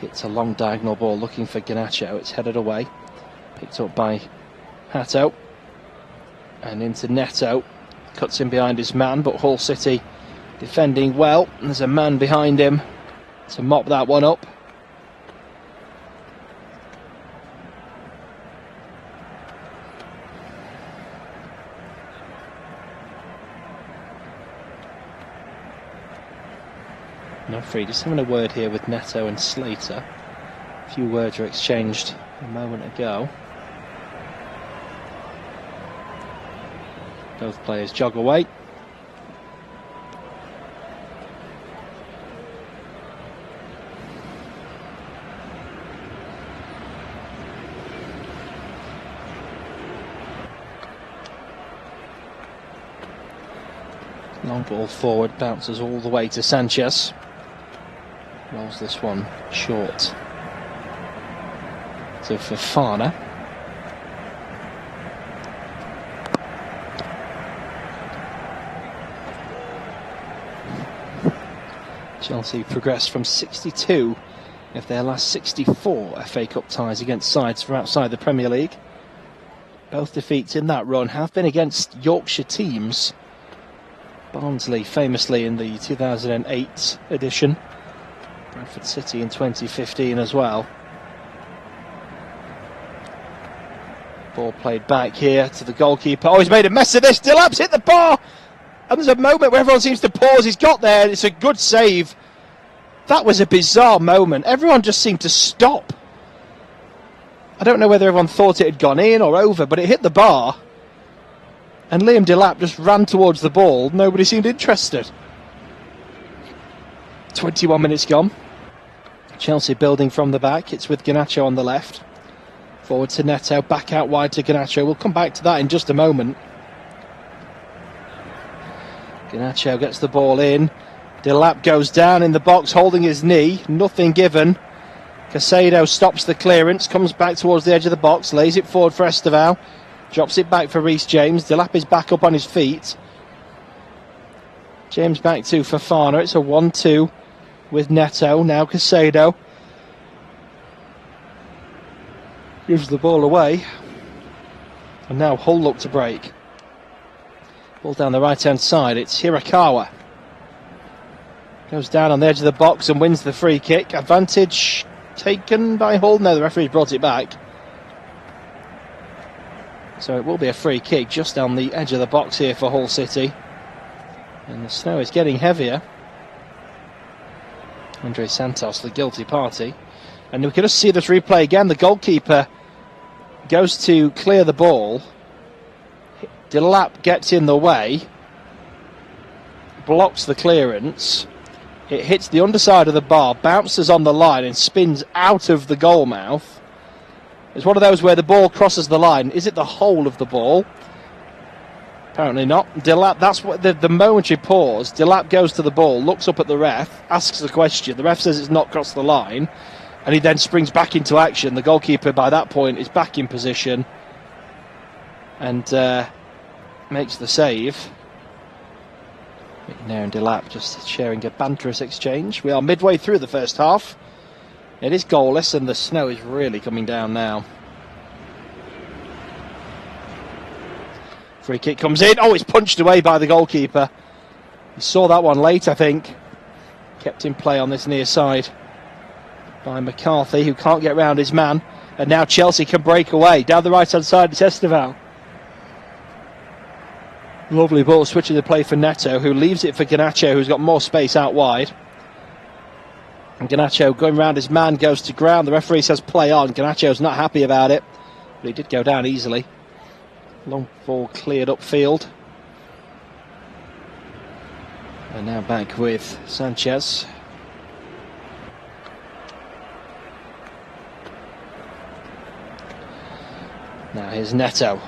Hits a long diagonal ball looking for Garnacho. It's headed away. Picked up by Hato. And into Neto. Cuts in behind his man, but Hull City defending well. And there's a man behind him to mop that one up. No free, just having a word here with Neto and Slater. A few words were exchanged a moment ago. Both players jog away. Long ball forward, bounces all the way to Sanchez. Rolls this one short to Fofana. Chelsea progressed from 62 of their last 64 FA Cup ties against sides from outside the Premier League. Both defeats in that run have been against Yorkshire teams. Barnsley famously in the 2008 edition. Bradford City in 2015 as well. Ball played back here to the goalkeeper. Oh, he's made a mess of this. Delap's hit the bar. And there's a moment where everyone seems to pause. He's got there. It's a good save. That was a bizarre moment. Everyone just seemed to stop. I don't know whether everyone thought it had gone in or over, but it hit the bar. And Liam Delap just ran towards the ball. Nobody seemed interested. 21 minutes gone. Chelsea building from the back. It's with Garnacho on the left. Forward to Neto. Back out wide to Garnacho. We'll come back to that in just a moment. Garnacho gets the ball in. Delap goes down in the box holding his knee. Nothing given. Caicedo stops the clearance. Comes back towards the edge of the box. Lays it forward for Esteval. Drops it back for Reece James. Delap is back up on his feet. James back to Fofana. It's a 1-2 with Neto. Now Caicedo gives the ball away. And now Hull look to break. Ball down the right hand side. It's Hirakawa. Goes down on the edge of the box and wins the free kick. Advantage taken by Hull. No, the referee brought it back. So it will be a free kick just down the edge of the box here for Hull City. And the snow is getting heavier. Andre Santos, the guilty party. And we can just see this replay again. The goalkeeper goes to clear the ball. Delap gets in the way. Blocks the clearance. It hits the underside of the bar, bounces on the line and spins out of the goal mouth. It's one of those where the ball crosses the line. Is it the whole of the ball? Apparently not. Delap, that's what the momentary pause. Delap goes to the ball, looks up at the ref, asks the question. The ref says it's not crossed the line, and he then springs back into action. The goalkeeper by that point is back in position and makes the save. McNair and Delap just sharing a banterous exchange. We are midway through the first half. It is goalless and the snow is really coming down now. Free kick comes in. Oh, it's punched away by the goalkeeper. He saw that one late, I think. Kept in play on this near side by McCarthy, who can't get round his man. And now Chelsea can break away. Down the right-hand side, it's Esteval. Lovely ball, switching the play for Neto, who leaves it for Garnacho, who's got more space out wide. And Garnacho going round his man, goes to ground. The referee says play on. Garnacho's not happy about it, but he did go down easily. Long ball cleared upfield. And now back with Sanchez. Now here's Neto.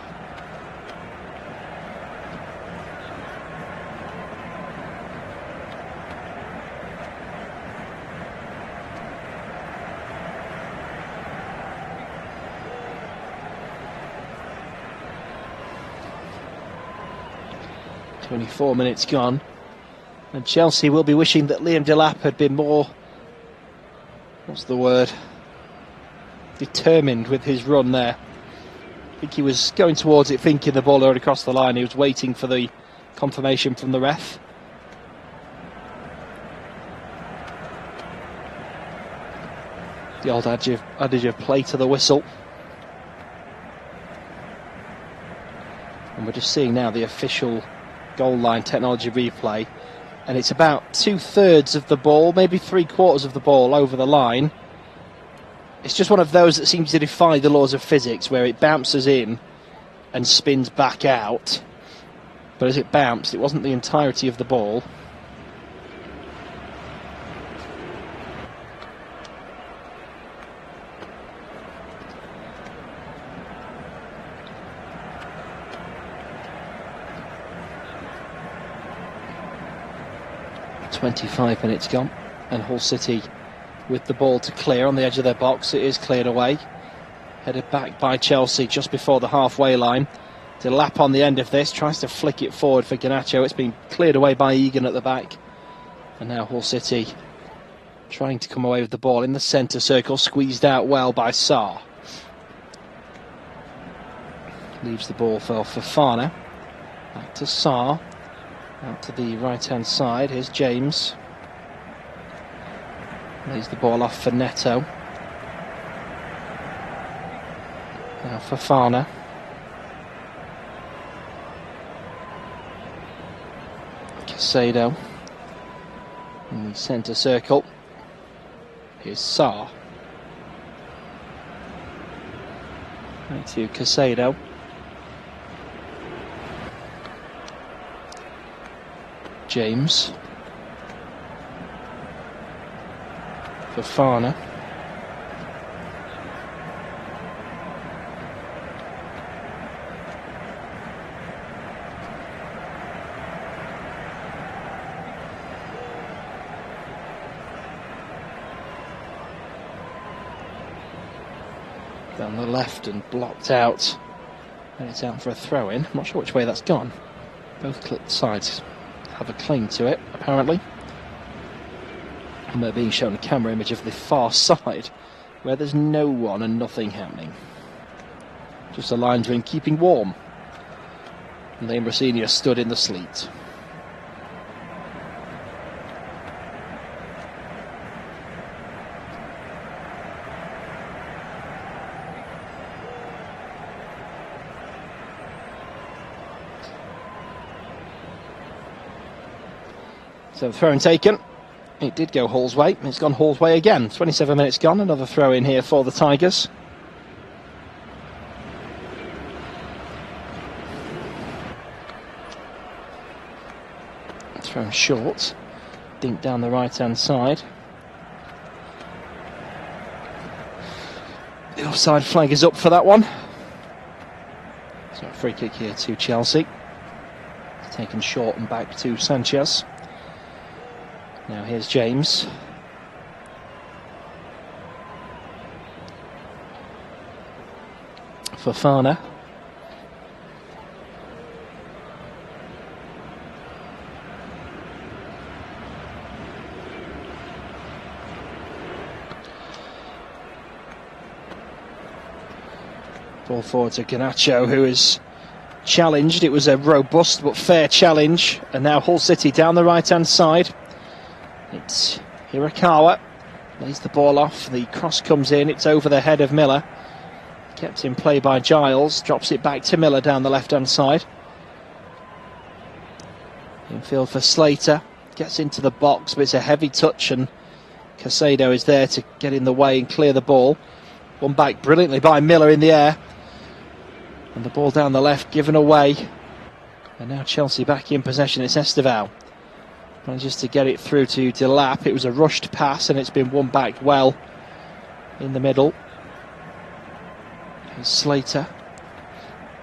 .24 minutes gone, and Chelsea will be wishing that Liam Delap had been more what's the word? Determined with his run there. I think he was going towards it thinking the ball already crossed the line. He was waiting for the confirmation from the ref. The old adage of play to the whistle. And we're just seeing now the official goal line technology replay. And it's about 2/3 of the ball, maybe 3/4 of the ball over the line. It's just one of those that seems to defy the laws of physics, where it bounces in and spins back out. But as it bounced, it wasn't the entirety of the ball. "25 minutes gone, and Hull City with the ball to clear on the edge of their box. It is cleared away, headed back by Chelsea just before the halfway line. Delap on the end of this, tries to flick it forward for Garnacho. It's been cleared away by Egan at the back, and now Hull City trying to come away with the ball in the centre circle, squeezed out well by Sarr. Leaves the ball for Fofana, back to Sarr, out to the right hand side. Here's James. Lays the ball off for Neto. Now Fofana. Caicedo in the centre circle. Here's Sarr. Back to Caicedo. James. Fofana. Down the left and blocked out. And it's out for a throw-in. I'm not sure which way that's gone. Both sides have a claim to it, apparently. And they're being shown a camera image of the far side, where there's no one and nothing happening. Just a linesman keeping warm. And Liam Rosenior stood in the sleet. So the throw-in taken. It did go Hull's way. It's gone Hull's way again. 27 minutes gone. Another throw-in here for the Tigers. Thrown short. Dink down the right-hand side. The offside flag is up for that one. So a free kick here to Chelsea. It's taken short and back to Sanchez. Now here's James. Fofana. Ball forward to Garnacho, who is challenged. It was a robust but fair challenge. And now Hull City down the right-hand side. It's Hirakawa, lays the ball off, the cross comes in, it's over the head of Miller. Kept in play by Giles, drops it back to Miller down the left-hand side. Infield for Slater, gets into the box, but it's a heavy touch and Caicedo is there to get in the way and clear the ball. Won back brilliantly by Miller in the air. And the ball down the left given away. And now Chelsea back in possession, it's Esteval. Manages to get it through to Delap. It was a rushed pass and it's been won back well in the middle. Here's Slater.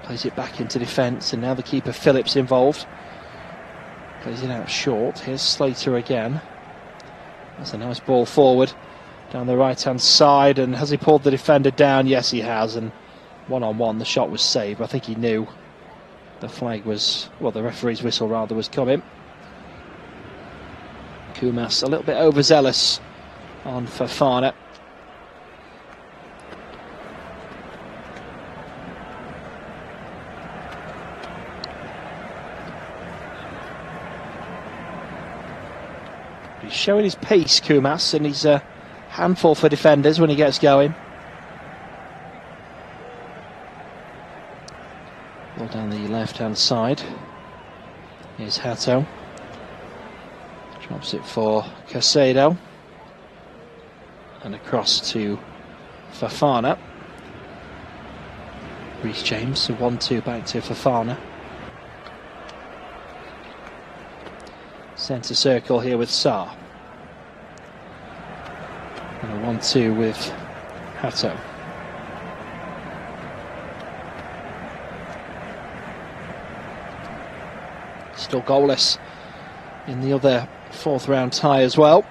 Plays it back into defence and now the keeper Phillips involved. Plays it out short. Here's Slater again. That's a nice ball forward down the right hand side, and has he pulled the defender down? Yes he has, and one-on-one the shot was saved. I think he knew the flag was, well, the referee's whistle rather was coming. Kumas a little bit overzealous on Fofana. He's showing his pace, Koumas, and he's a handful for defenders when he gets going. Ball down the left-hand side. Here's Hato. Drops it for Caicedo. And across to Fofana. Reece James, so 1-2 back to Fofana. Centre circle here with Sarr. And a 1-2 with Hato. Still goalless in the other fourth round tie as well.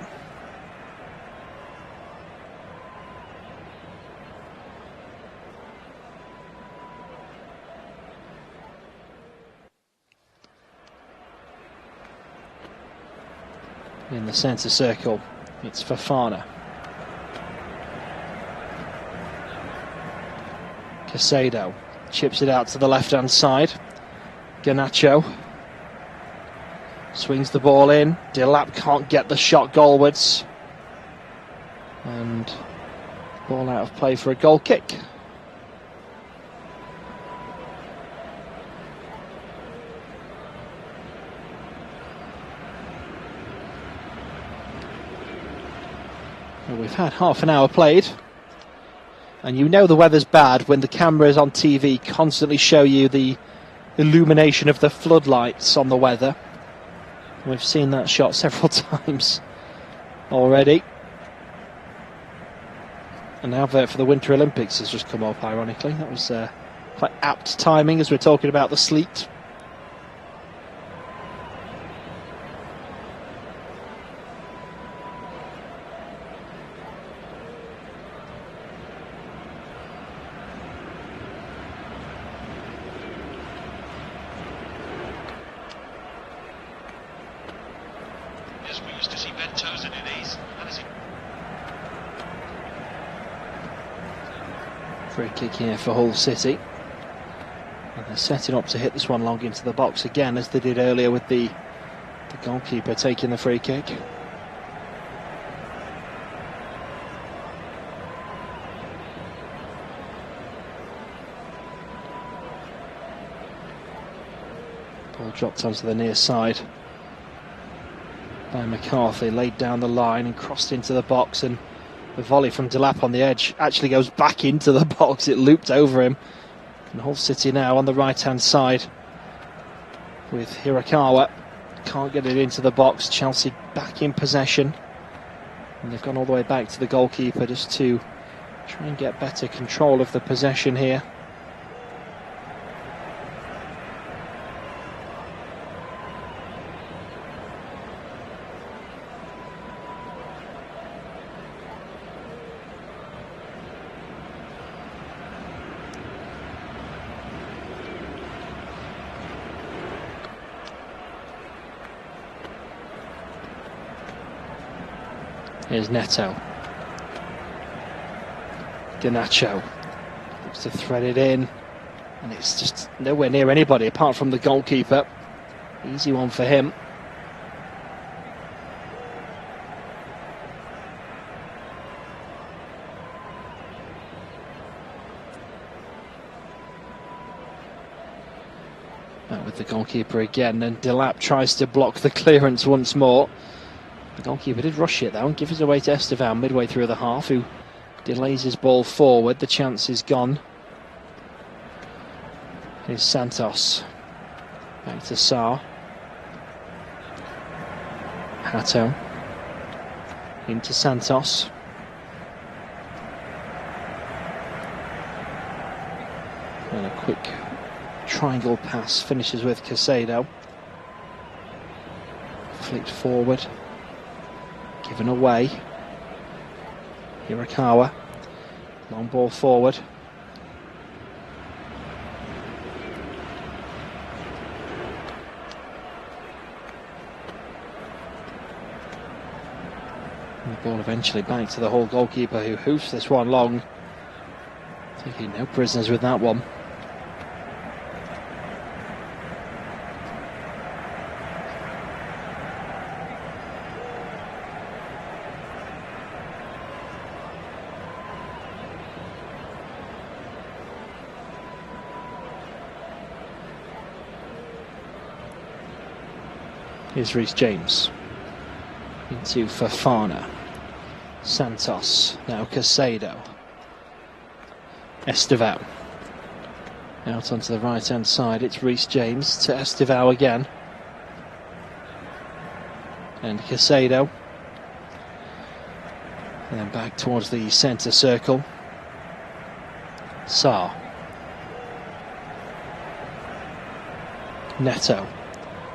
In the centre circle, it's Fofana. Caicedo chips it out to the left-hand side. Garnacho swings the ball in. Delap can't get the shot goalwards. And ball out of play for a goal kick. Well, we've had half an hour played. And you know the weather's bad when the cameras on TV constantly show you the illumination of the floodlights on the weather. We've seen that shot several times already. An advert for the Winter Olympics has just come up, ironically. That was quite apt timing as we're talking about the sleet. We used to see Ben Tozer in these. Free kick here for Hull City. And they're setting up to hit this one long into the box again, as they did earlier with the goalkeeper taking the free kick. Ball dropped onto the near side by McCarthy, laid down the line and crossed into the box, and the volley from Delap on the edge actually goes back into the box. It looped over him. And Hull City now on the right hand side with Hirakawa. Can't get it into the box. Chelsea back in possession, and they've gone all the way back to the goalkeeper just to try and get better control of the possession here. Here's Neto. Garnacho looks to thread it in, and it's just nowhere near anybody apart from the goalkeeper. Easy one for him. Back with the goalkeeper again, and Delap tries to block the clearance once more. The goalkeeper did rush it though and give it away to Estevan midway through the half, who delays his ball forward. The chance is gone. Here's Santos. Back to Sarr. Hato. Into Santos. And a quick triangle pass finishes with Caicedo. Flicked forward. Given away. Hirakawa. Long ball forward. And the ball eventually back to the Hull goalkeeper, who hoofs this one long. Taking no prisoners with that one. Here's Reece James. Into Fofana. Santos. Now Caicedo. Estevao. Out onto the right hand side. It's Reece James to Estevao again. And Caicedo. And then back towards the centre circle. Sarr. Neto.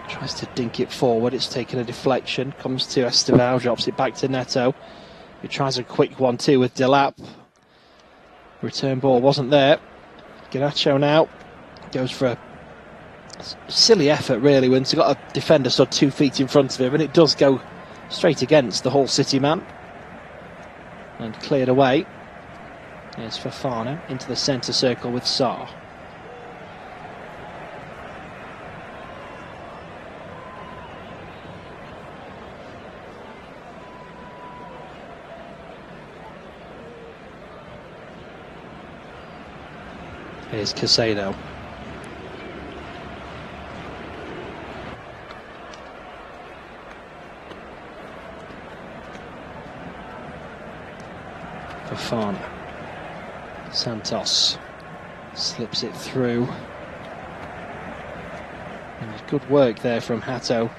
Tries to dink it forward, it's taken a deflection, comes to Estevao, drops it back to Neto, who tries a quick 1-2 with Delap. Return ball wasn't there. Garnacho now goes for a silly effort really when he's got a defender stood 2 feet in front of him, and it does go straight against the Hull City man. And cleared away. Here's Fofana into the centre circle with Sarr. Here's Caicedo. Fofana. Santos slips it through. And good work there from Hato.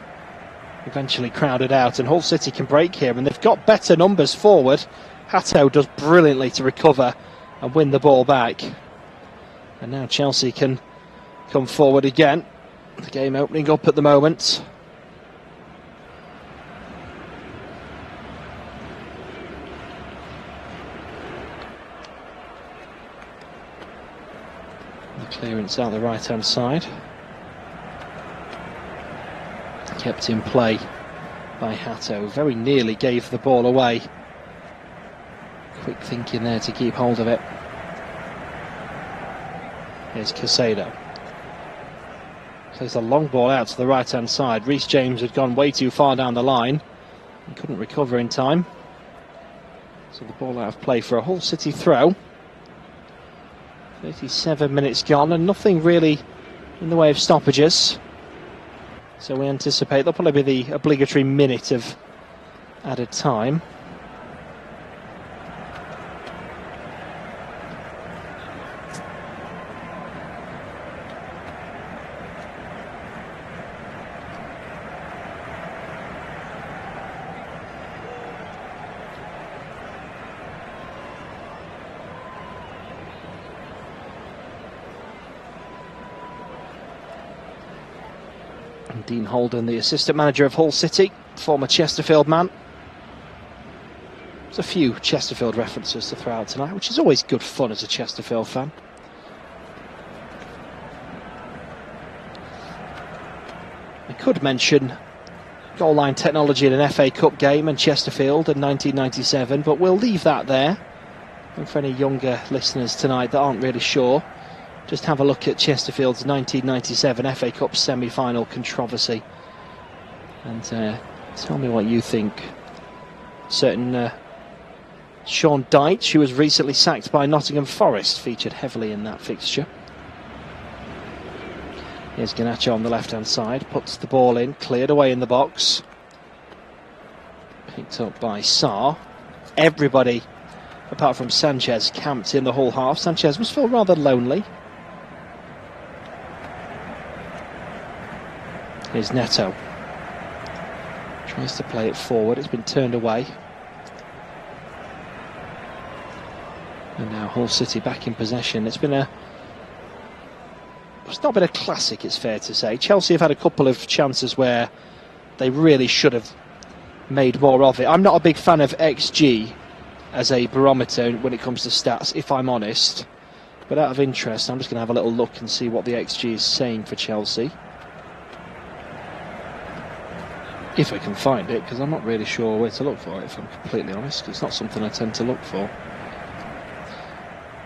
Eventually crowded out, and Hull City can break here, and they've got better numbers forward. Hato does brilliantly to recover and win the ball back. And now Chelsea can come forward again. The game opening up at the moment. The clearance out the right hand side. Kept in play by Hato. Very nearly gave the ball away. Quick thinking there to keep hold of it. Here's Caicedo. Plays a long ball out to the right hand side. Reece James had gone way too far down the line and couldn't recover in time. So the ball out of play for a Hull City throw. 37 minutes gone and nothing really in the way of stoppages. So we anticipate there'll probably be the obligatory minute of added time. Dean Holden, the assistant manager of Hull City, former Chesterfield man. There's a few Chesterfield references to throw out tonight, which is always good fun as a Chesterfield fan. I could mention goal line technology in an FA Cup game and Chesterfield in 1997, but we'll leave that there. And for any younger listeners tonight that aren't really sure, just have a look at Chesterfield's 1997 FA Cup semi-final controversy and tell me what you think. Certain Sean Dyche, who was recently sacked by Nottingham Forest, featured heavily in that fixture. Here's Garnacho on the left-hand side, puts the ball in, cleared away in the box. Picked up by Sarr. Everybody, apart from Sanchez, camped in the Hull half. Sanchez must feel rather lonely. Here's Neto. Tries to play it forward, it's been turned away. And now Hull City back in possession. It's not been a classic, it's fair to say. Chelsea have had a couple of chances where they really should have made more of it. I'm not a big fan of XG as a barometer when it comes to stats, if I'm honest. But out of interest, I'm just going to have a little look and see what the XG is saying for Chelsea. If I can find it, because I'm not really sure where to look for it, if I'm completely honest. It's not something I tend to look for.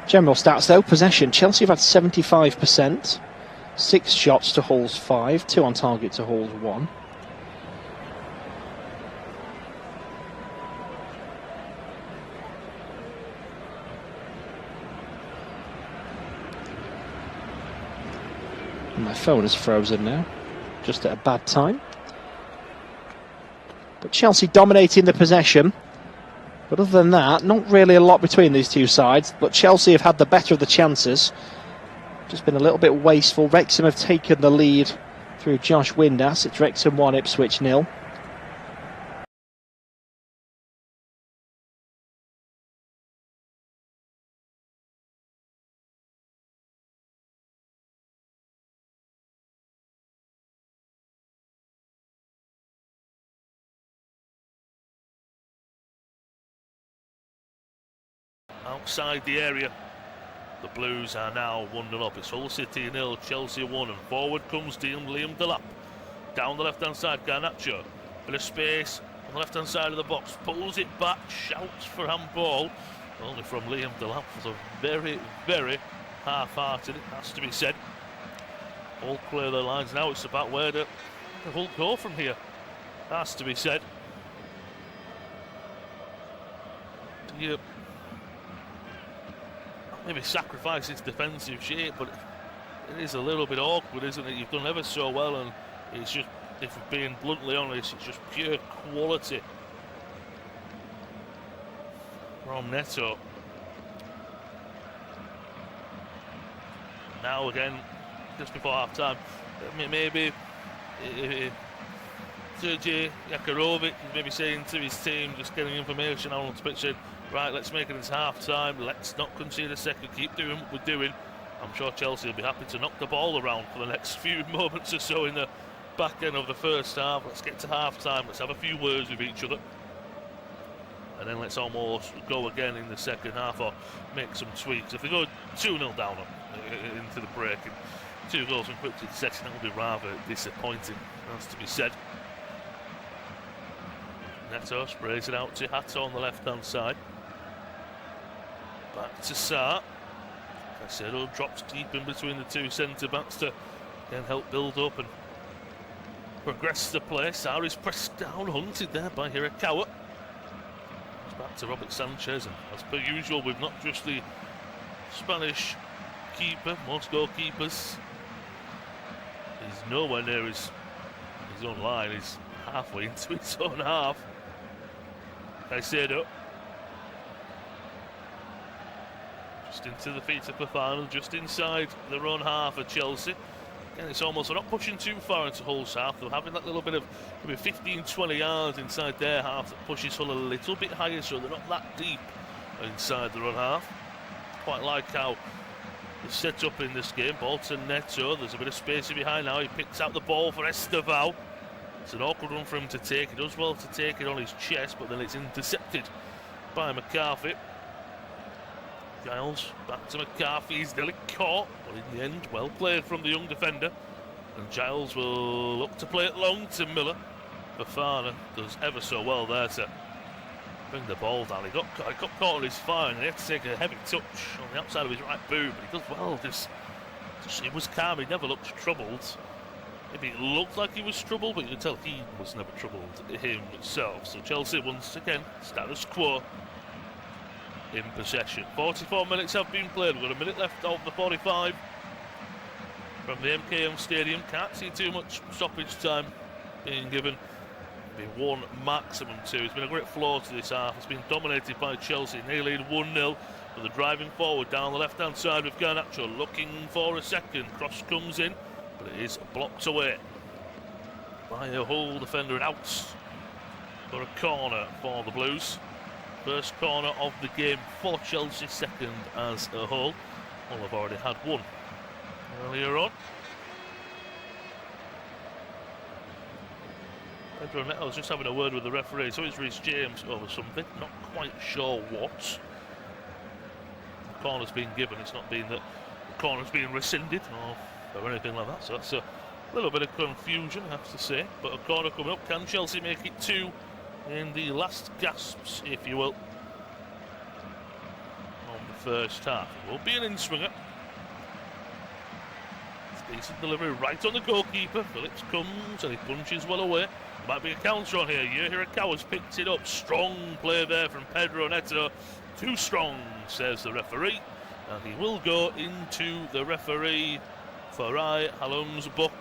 General stats though, possession. Chelsea have had 75%. 6 shots to Hull's 5. 2 on target to Hull's 1. My phone is frozen now, just at a bad time. But Chelsea dominating the possession. But other than that, not really a lot between these two sides. But Chelsea have had the better of the chances. Just been a little bit wasteful. Wrexham have taken the lead through Josh Windass. It's Wrexham 1, Ipswich 0. Outside the area, the Blues are now 1-0 up. It's Hull City 0, Chelsea 1, and forward comes Liam Delap. Down the left-hand side, Garnacho. Bit of space on the left-hand side of the box. Pulls it back, shouts for handball. Only from Liam Delap. Was a very, very half-hearted, it has to be said. All clear their lines now. It's about where the Hull go from here. Has to be said. Yeah. Maybe sacrifice its defensive shape, but it is a little bit awkward, isn't it? You've done ever so well, and it's just, if we're being bluntly honest, it's just pure quality from Neto. Now again, just before half time, maybe Sergej Yakarovic is maybe saying to his team, just getting information on the pitch, saying, right, let's make it as half-time, let's not concede a second, keep doing what we're doing. I'm sure Chelsea will be happy to knock the ball around for the next few moments or so in the back end of the first half. Let's get to half-time, let's have a few words with each other. And then let's almost go again in the second half or make some tweaks. If they go 2-0 down into the break and 2 goals in quick succession, that will be rather disappointing, has to be said. Neto sprays it out to Hato on the left-hand side. Back to Sarr. Caicedo drops deep in between the two centre-backs to then help build up and progress the play. Sarr is pressed down, hunted there by Hirakawa. It's back to Robert Sanchez, and as per usual, with not just the Spanish keeper, most goalkeepers, he's nowhere near his own line. He's halfway into his own half. Caicedo. Just into the feet of Fofana, just inside their own half of Chelsea. Again, it's almost, they're not pushing too far into Hull's half. They're having that little bit of maybe 15-20 yards inside their half that pushes Hull a little bit higher, so they're not that deep inside their own half. Quite like how they're set up in this game. Ball to Neto, there's a bit of space behind now. He picks out the ball for Estevao. It's an awkward one for him to take. He does well to take it on his chest, but then it's intercepted by McCarthy. Giles back to McCarthy. He's nearly caught, but in the end, well played from the young defender. And Giles will look to play it long to Miller. Fofana does ever so well there to bring the ball down. He got caught on his thigh, and he had to take a heavy touch on the outside of his right boot. But he does well. He was calm. He never looked troubled. Maybe it looked like he was troubled, but you can tell he was never troubled himself. So Chelsea once again, status quo in possession. 44 minutes have been played. We've got a minute left of the 45 from the MKM Stadium. Can't see too much stoppage time being given. Maybe one, maximum 2. It's been a great flow to this half. It's been dominated by Chelsea. They lead 1-0. But they're driving forward down the left-hand side with Garnacho looking for a second. Cross comes in, but it is blocked away by a Hull defender, and out for a corner for the Blues. First corner of the game for Chelsea, second as a whole. Hull have already had one earlier on. Pedro Neto's just having a word with the referee, so it's Reece James over something, not quite sure what. The corner's been given, it's not been that the corner's been rescinded or anything like that, so that's a little bit of confusion, I have to say. But a corner coming up. Can Chelsea make it 2 in the last gasps, if you will, on the first half? It will be an in-swinger. Decent delivery right on the goalkeeper. Phillips comes and he punches well away. Might be a counter on here. Hirakawa's picked it up. Strong play there from Pedro Neto. Too strong, says the referee. And he will go into the referee Farai Halum's book.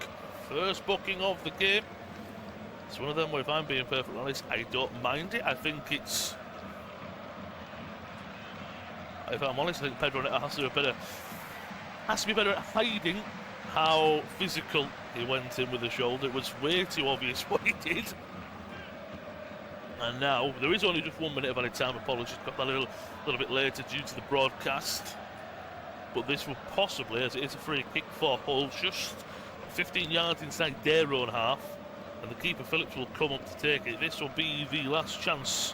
First booking of the game. It's one of them where, if I'm being perfectly honest, I don't mind it. I think it's... If I'm honest, I think Pedro Neto has to be better at hiding how physical he went in with the shoulder. It was way too obvious what he did. And now, there is only just 1 minute of any time. Apologies, got that a little bit later due to the broadcast. But this will possibly, as it is a free kick for Hull, just 15 yards inside their own half. And the keeper, Phillips, will come up to take it. This will be the last chance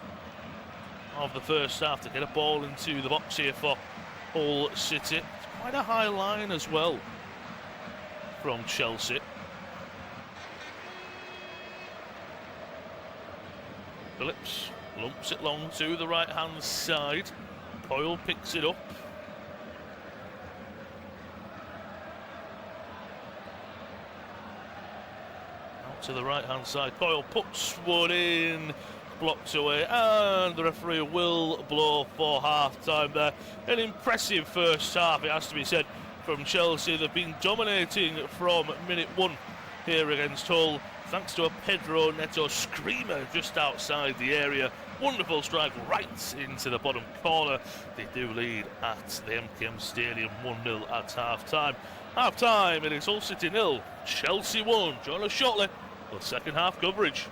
of the first half to get a ball into the box here for Hull City. It's quite a high line as well from Chelsea. Phillips lumps it long to the right-hand side. Coyle picks it up. Out to the right-hand side. Coyle puts one in. Blocked away, and the referee will blow for half-time there. An impressive first half, it has to be said, from Chelsea. They've been dominating from minute 1 here against Hull, thanks to a Pedro Neto screamer just outside the area. Wonderful strike right into the bottom corner. They do lead at the MKM Stadium 1-0 at half-time. Half-time, it is Hull City 0, Chelsea 1. Join us shortly for second half coverage.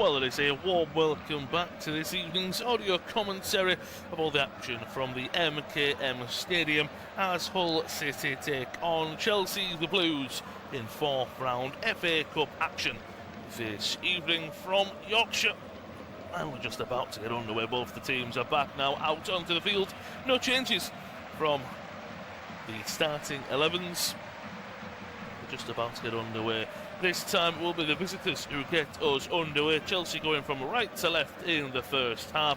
well it is a warm welcome back to this evening's audio commentary of all the action from the MKM Stadium as Hull City take on Chelsea the Blues in fourth round FA Cup action this evening from Yorkshire. And we're just about to get underway. Both the teams are back now out onto the field. No changes from the starting 11s. We're just about to get underway. This time it will be the visitors who get us underway. Chelsea going from right to left in the first half.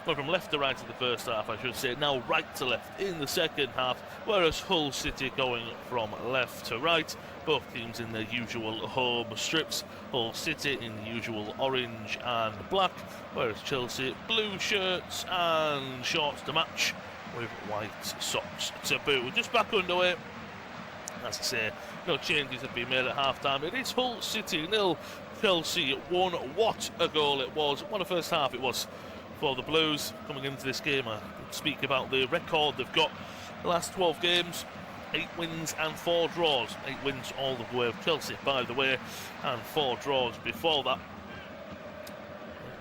Going from left to right in the first half, I should say. Now right to left in the second half. Whereas Hull City going from left to right. Both teams in their usual home strips. Hull City in the usual orange and black. Whereas Chelsea blue shirts and shorts to match with white socks to boot. We're just back underway. As I say, no changes have been made at half-time. It is Hull City 0, Chelsea 1. What a goal it was. What a first half it was for the Blues. Coming into this game, I speak about the record they've got. The last 12 games, 8 wins and 4 draws. 8 wins all the way of Chelsea, by the way, and 4 draws before that.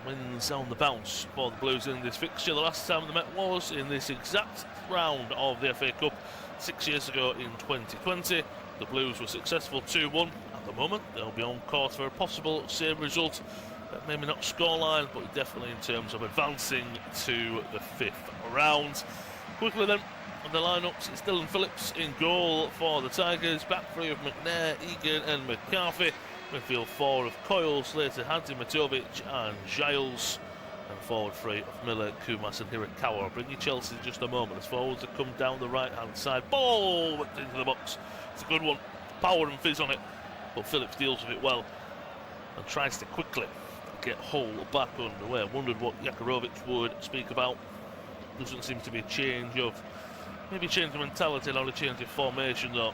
8 wins on the bounce for the Blues in this fixture. The last time they met was in this exact round of the FA Cup 6 years ago in 2020. The Blues were successful 2-1. At the moment, they'll be on course for a possible same result. Maybe not scoreline, but definitely in terms of advancing to the 5th round. Quickly then, on the lineups, it's Dylan Phillips in goal for the Tigers. Back three of McNair, Egan and McCarthy. Midfield 4 of Coyle, Slater, Hadzi-Matovic and Giles. And forward three of Miller, Kumas and Hirakawa. I'll bring you Chelsea in just a moment as forwards have come down the right hand side. Ball whipped into the box. It's a good one. Power and fizz on it. But Phillips deals with it well and tries to quickly get Hull back underway. I wondered what Jakurovic would speak about. Doesn't seem to be a change of, maybe change of mentality, not a change of formation though.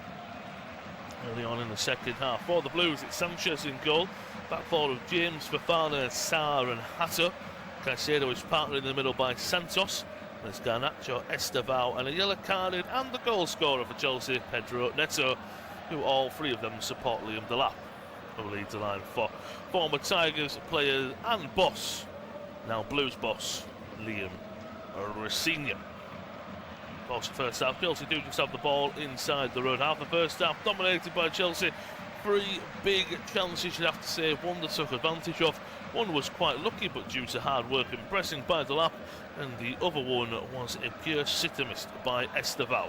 Early on in the second half. For the Blues, it's Sanchez in goal. Back forward of James, Fofana, Sarr and Hatter. Caicedo is partnered in the middle by Santos. There's Garnacho, Estevao and a yellow carded and the goal scorer for Chelsea, Pedro Neto, who all three of them support Liam Delap, who leads the line for former Tigers player and boss, now Blues boss, Liam Rosenior. Of course, the first half, Chelsea do just have the ball inside the road half. The first half dominated by Chelsea. 3 big chances, you'd have to say, one they took advantage of. One was quite lucky, but due to hard work and pressing by Delap, and the other one was a pure sitter missed by Estevao.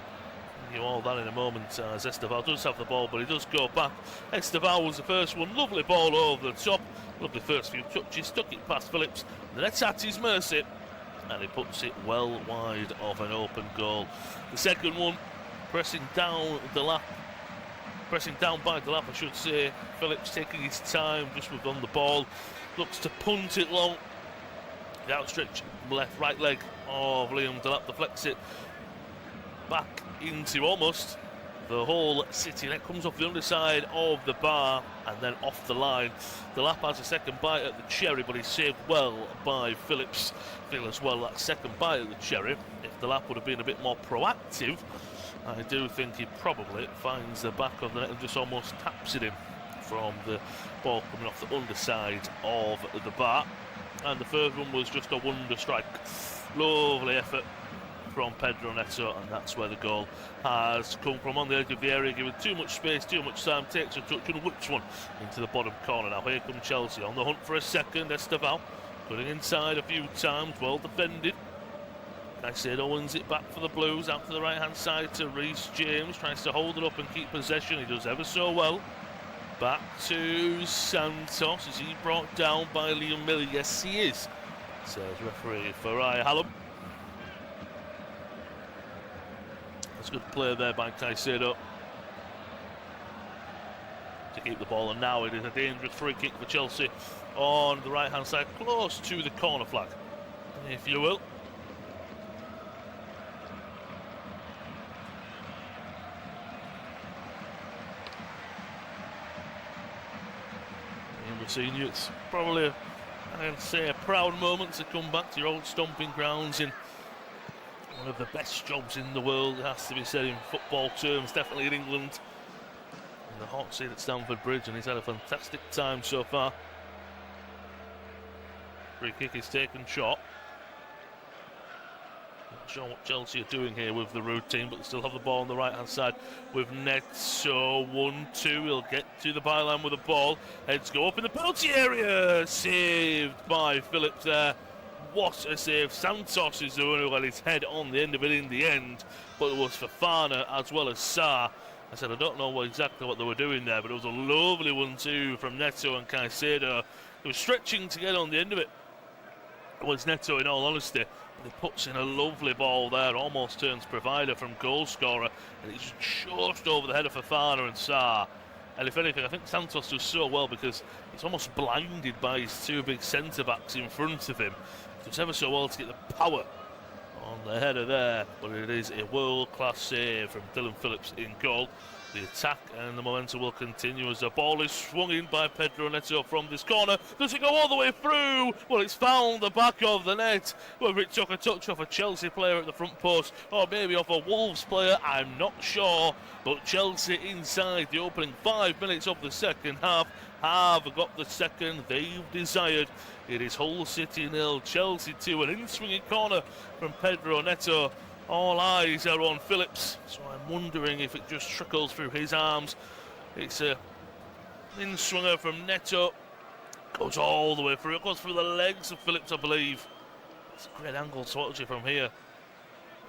You all that in a moment as Estevao does have the ball, but he does go back. Estevao was the first one, lovely ball over the top, lovely first few touches, stuck it past Phillips, and then it's at his mercy, and he puts it well wide of an open goal. The second one, pressing down by Delap, I should say. Phillips taking his time just with on the ball, looks to punt it long. The outstretched right leg of Liam Delap deflects it back into almost the Hull City net. Comes off the underside of the bar and then off the line. Delap has a second bite at the cherry, but he's saved well by Phillips. Feel as well that second bite at the cherry, if Delap would have been a bit more proactive, I do think he probably finds the back of the net and just almost taps it in from the ball coming off the underside of the bar. And the third one was just a wonder strike. Lovely effort from Pedro Neto, and that's where the goal has come from, on the edge of the area, given too much space, too much time, takes a touch and whips one into the bottom corner. Now here comes Chelsea on the hunt for a second. Estevao putting inside a few times, well defended. Caicedo wins it back for the Blues, out to the right hand side to Reece James, tries to hold it up and keep possession, he does ever so well. Back to Santos, is he brought down by Liam Miller? Yes he is, says referee Farai Hallam. That's a good play there by Caicedo to keep the ball, and now it is a dangerous free kick for Chelsea on the right hand side, close to the corner flag, if you will. Senior, it's probably, I'd say, a proud moment to come back to your old stomping grounds in one of the best jobs in the world, it has to be said in football terms, definitely in England. In the hot seat at Stamford Bridge, and he's had a fantastic time so far. Free kick is taken short. Not sure what Chelsea are doing here with the routine, but they still have the ball on the right hand side with Neto. 1-2. He'll get to the byline with the ball. Heads go up in the penalty area. Saved by Phillips there. What a save. Santos is the one who got his head on the end of it in the end, but it was Fofana as well as Sarr. I said I don't know exactly what they were doing there, but it was a lovely 1-2 from Neto and Caicedo. They were stretching to get on the end of it. It was Neto, in all honesty. He puts in a lovely ball there, almost turns provider from goal scorer, and it's just over the head of Fofana and Sarr. And if anything, I think Santos does so well because he's almost blinded by his two big centre-backs in front of him. He does ever so well to get the power on the header there, but it is a world-class save from Dylan Phillips in goal. The attack and the momentum will continue as the ball is swung in by Pedro Neto from this corner. Does it go all the way through? Well, it's found the back of the net. Whether it took a touch off a Chelsea player at the front post or maybe off a Wolves player, I'm not sure. But Chelsea inside the opening 5 minutes of the second half have got the second they've desired. It is Hull City 0, Chelsea 2, an in-swinging corner from Pedro Neto. All eyes are on Phillips, so I'm wondering if it just trickles through his arms. It's a in-swinger from Neto. Goes all the way through. It goes through the legs of Phillips, I believe. It's a great angle to watch it from here.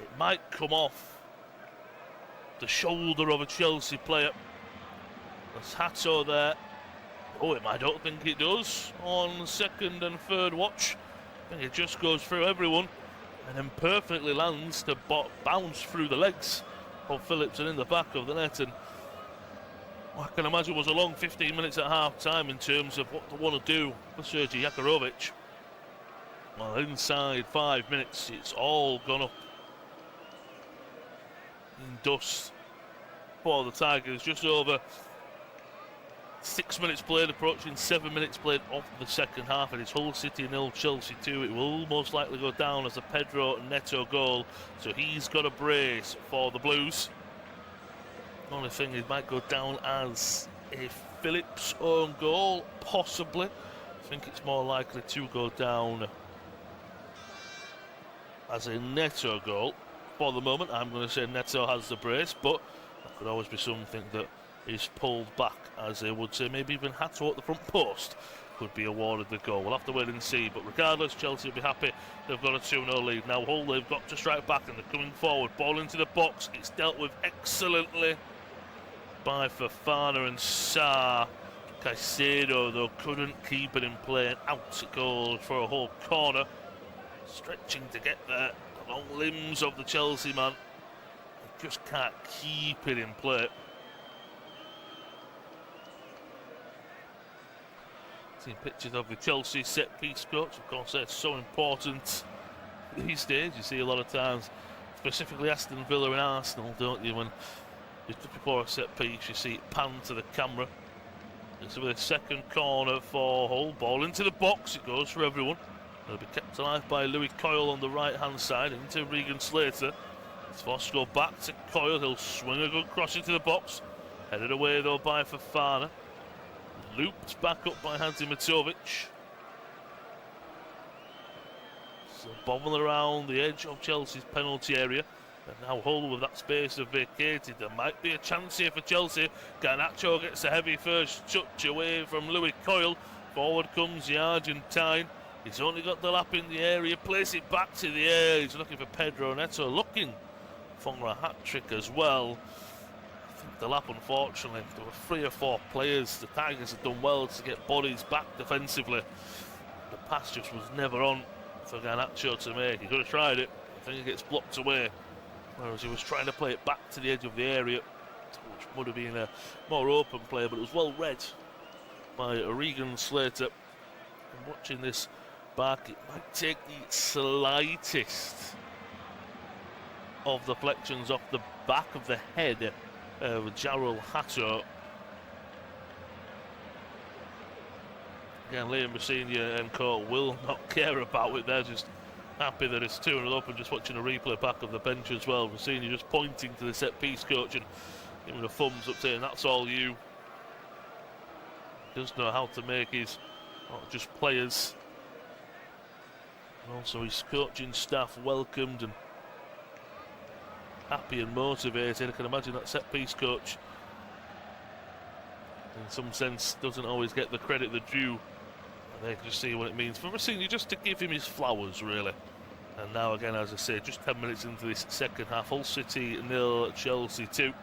It might come off the shoulder of a Chelsea player. There's Hato there. Oh, I don't think it does on second and third watch. I think it just goes through everyone and then perfectly lands to bounce through the legs of Phillips and in the back of the net. And I can imagine it was a long 15 minutes at half time in terms of what they want to do for Sergej Jakirovic. Well, inside 5 minutes, it's all gone up in dust for the Tigers. Just over 6 minutes played, approaching 7 minutes played of the second half. It is Hull City 0, Chelsea 2. It will most likely go down as a Pedro Neto goal, so he's got a brace for the Blues. The only thing, it might go down as a Phillips own goal, possibly. I think it's more likely to go down as a Neto goal. For the moment, I'm going to say Neto has the brace, but that could always be something that is pulled back, as they would say. Maybe even Hato at the front post could be awarded the goal. We'll have to wait and see, but regardless, Chelsea will be happy. They've got a 2-0 lead. Now Hull, they've got to strike back, and they're coming forward. Ball into the box. It's dealt with excellently by Fofana and Sarr. Caicedo, though, couldn't keep it in play, and out it goes for a Hull corner. Stretching to get there. The long limbs of the Chelsea man. He just can't keep it in play. Pictures of the Chelsea set piece coach. Of course, they're so important these days. You see a lot of times, specifically Aston Villa and Arsenal, don't you? When just before a set piece, you see it pan to the camera. It's with a second corner for Hull. Ball into the box. It goes for everyone. It'll be kept alive by Louis Coyle on the right hand side into Regan Slater. It's forced to go back to Coyle. He'll swing a good cross into the box. Headed away though by Fofana. Looped back up by Hansi Matovic. So bobbing around the edge of Chelsea's penalty area. And now Hull, with that space vacated, there might be a chance here for Chelsea. Garnacho gets a heavy first touch away from Louis Coyle. Forward comes the Argentine. He's only got the lap in the area. Place it back to the air. He's looking for Pedro Neto, looking for a hat-trick as well. The lap, unfortunately, there were 3 or 4 players. The Tigers had done well to get bodies back defensively. The pass just was never on for Garnacho to make. He could have tried it. I think it gets blocked away. Whereas he was trying to play it back to the edge of the area, which would have been a more open play, but it was well read by Regan Slater. And watching this back, it might take the slightest of deflections off the back of the head with Jarrell Hato. Again, Liam Messina and Co will not care about it. They're just happy that it's 2-0 up and just watching a replay back of the bench as well. Messina just pointing to the set piece coach and giving a thumbs up saying that's all you. He does know how to make his, not just players, And also his coaching staff welcomed and happy and motivated. I can imagine that set-piece coach, in some sense, doesn't always get the credit the due. And they can just see what it means for Rossini, just to give him his flowers, really. And now again, as I say, just 10 minutes into this second half, Hull City 0, Chelsea 2.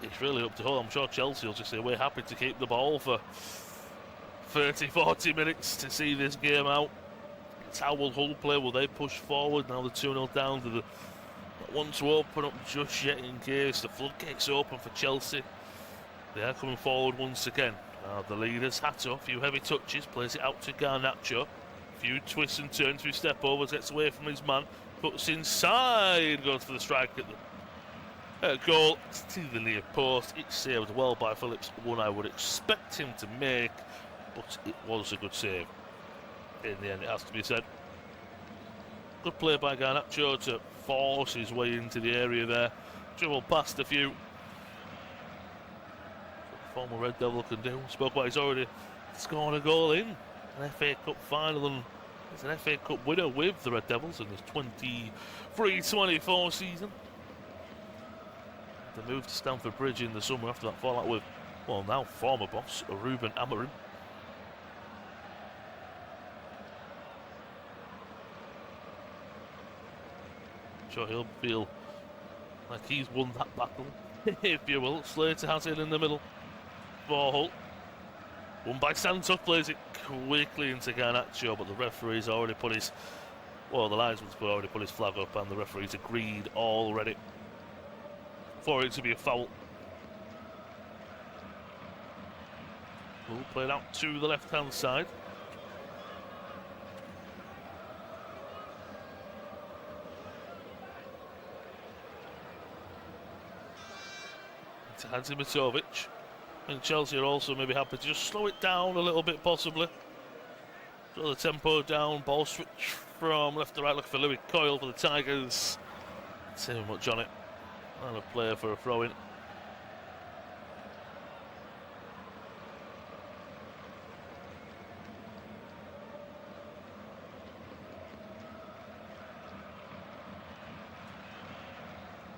It's really up to Hull. I'm sure Chelsea will just say we're happy to keep the ball for 30, 40 minutes to see this game out. It's how will Hull play? Will they push forward? Now the 2-0 down to the... Not one to open up just yet in case the floodgates open for Chelsea. They are coming forward once again. Now the leaders, Hato, a few heavy touches, plays it out to Garnacho. A few twists and turns, few step overs, gets away from his man, puts inside, goes for the strike at the goal to the near post. It's saved well by Phillips, one I would expect him to make, but it was a good save. In the end, it has to be said. Good play by Garnacho to force his way into the area there. Dribble past a few. Former Red Devil can do. Spoke about he's already scored a goal in an FA Cup final, and he's an FA Cup winner with the Red Devils in this 23-24 season. The move to Stamford Bridge in the summer after that fallout with, well, now former boss Ruben Amorim. Sure, he'll feel like he's won that battle, if you will. Slater has it in the middle for Hull. Won by Santos, plays it quickly into Garnacho, but the referee's already put his, well, the linesman's already put his flag up, and the referee's agreed already for it to be a foul. Hull played out to the left-hand side. To Hadzimatovic, and Chelsea are also maybe happy to just slow it down a little bit, possibly. Slow the tempo down, ball switch from left to right, look for Louis Coyle for the Tigers. Too much on it, and a player for a throw-in.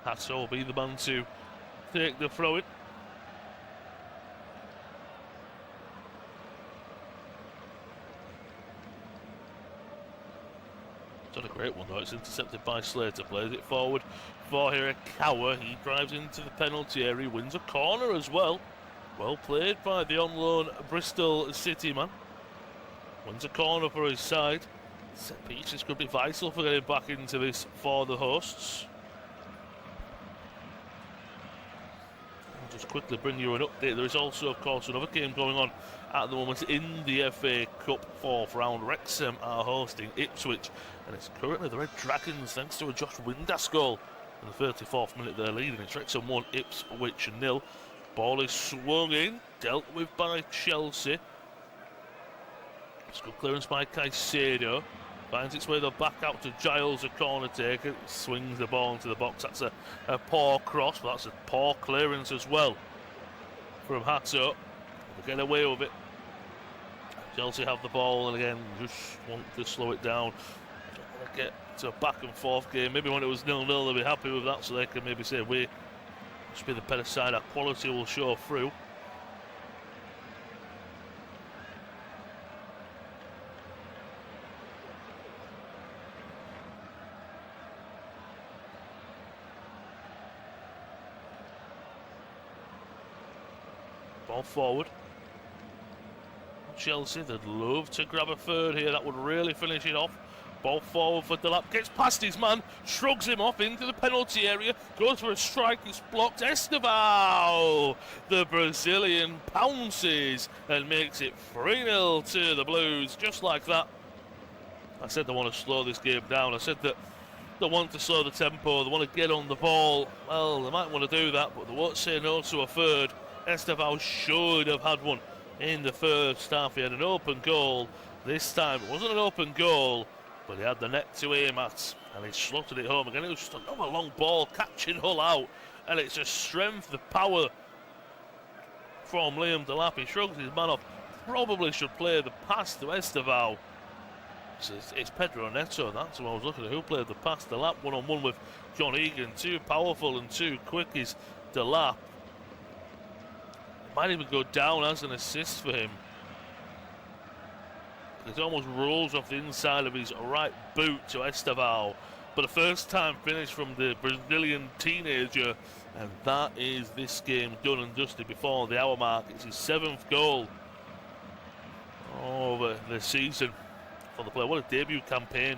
Hasso will be the man to take the throw-in. Done a great one though, it's intercepted by Slater, plays it forward for Hirakawa. He drives into the penalty area, wins a corner as well. Well played by the on-loan Bristol City man. Wins a corner for his side. Set pieces could be vital for getting back into this for the hosts. Just quickly bring you an update. There is also, of course, another game going on at the moment in the FA Cup fourth round. Wrexham are hosting Ipswich, and it's currently the Red Dragons, thanks to a Josh Windass goal. In the 34th minute, they're leading. It's Wrexham 1, Ipswich 0. Ball is swung in, dealt with by Chelsea. It's good clearance by Caicedo. Finds its way back out to Giles, a corner taker. Swings the ball into the box. That's a poor cross, but that's a poor clearance as well from Hato. They get away with it. Chelsea have the ball, and again, just want to slow it down. Don't want to get to a back and forth game. Maybe when it was 0-0, they'll be happy with that, so they can maybe say, we must be the better side. Our quality will show through. Ball forward. Chelsea, they'd love to grab a third here. That would really finish it off. Ball forward for Delap. Gets past his man. Shrugs him off into the penalty area. Goes for a strike. It's blocked. Estevao, the Brazilian, pounces and makes it 3-0 to the Blues. Just like that. I said they want to slow this game down. I said that they want to slow the tempo. They want to get on the ball. Well, they might want to do that, but they won't say no to a third. Estevao should have had one in the first half. He had an open goal. This time it wasn't an open goal, but he had the net to aim at, and he slotted it home again. It was just another long ball catching Hull out, and it's a strength, the power from Liam Delap. He shrugs his man off. Probably should play the pass to Estevao. So it's Pedro Neto, that's who I was looking at, who played the pass. Delap one-on-one with John Egan. Too powerful and too quick is Delap. Might even go down as an assist for him. It almost rolls off the inside of his right boot to Esteval. But a first-time finish from the Brazilian teenager. And that is this game done and dusted before the hour mark. It's his 7th goal over the season for the player. What a debut campaign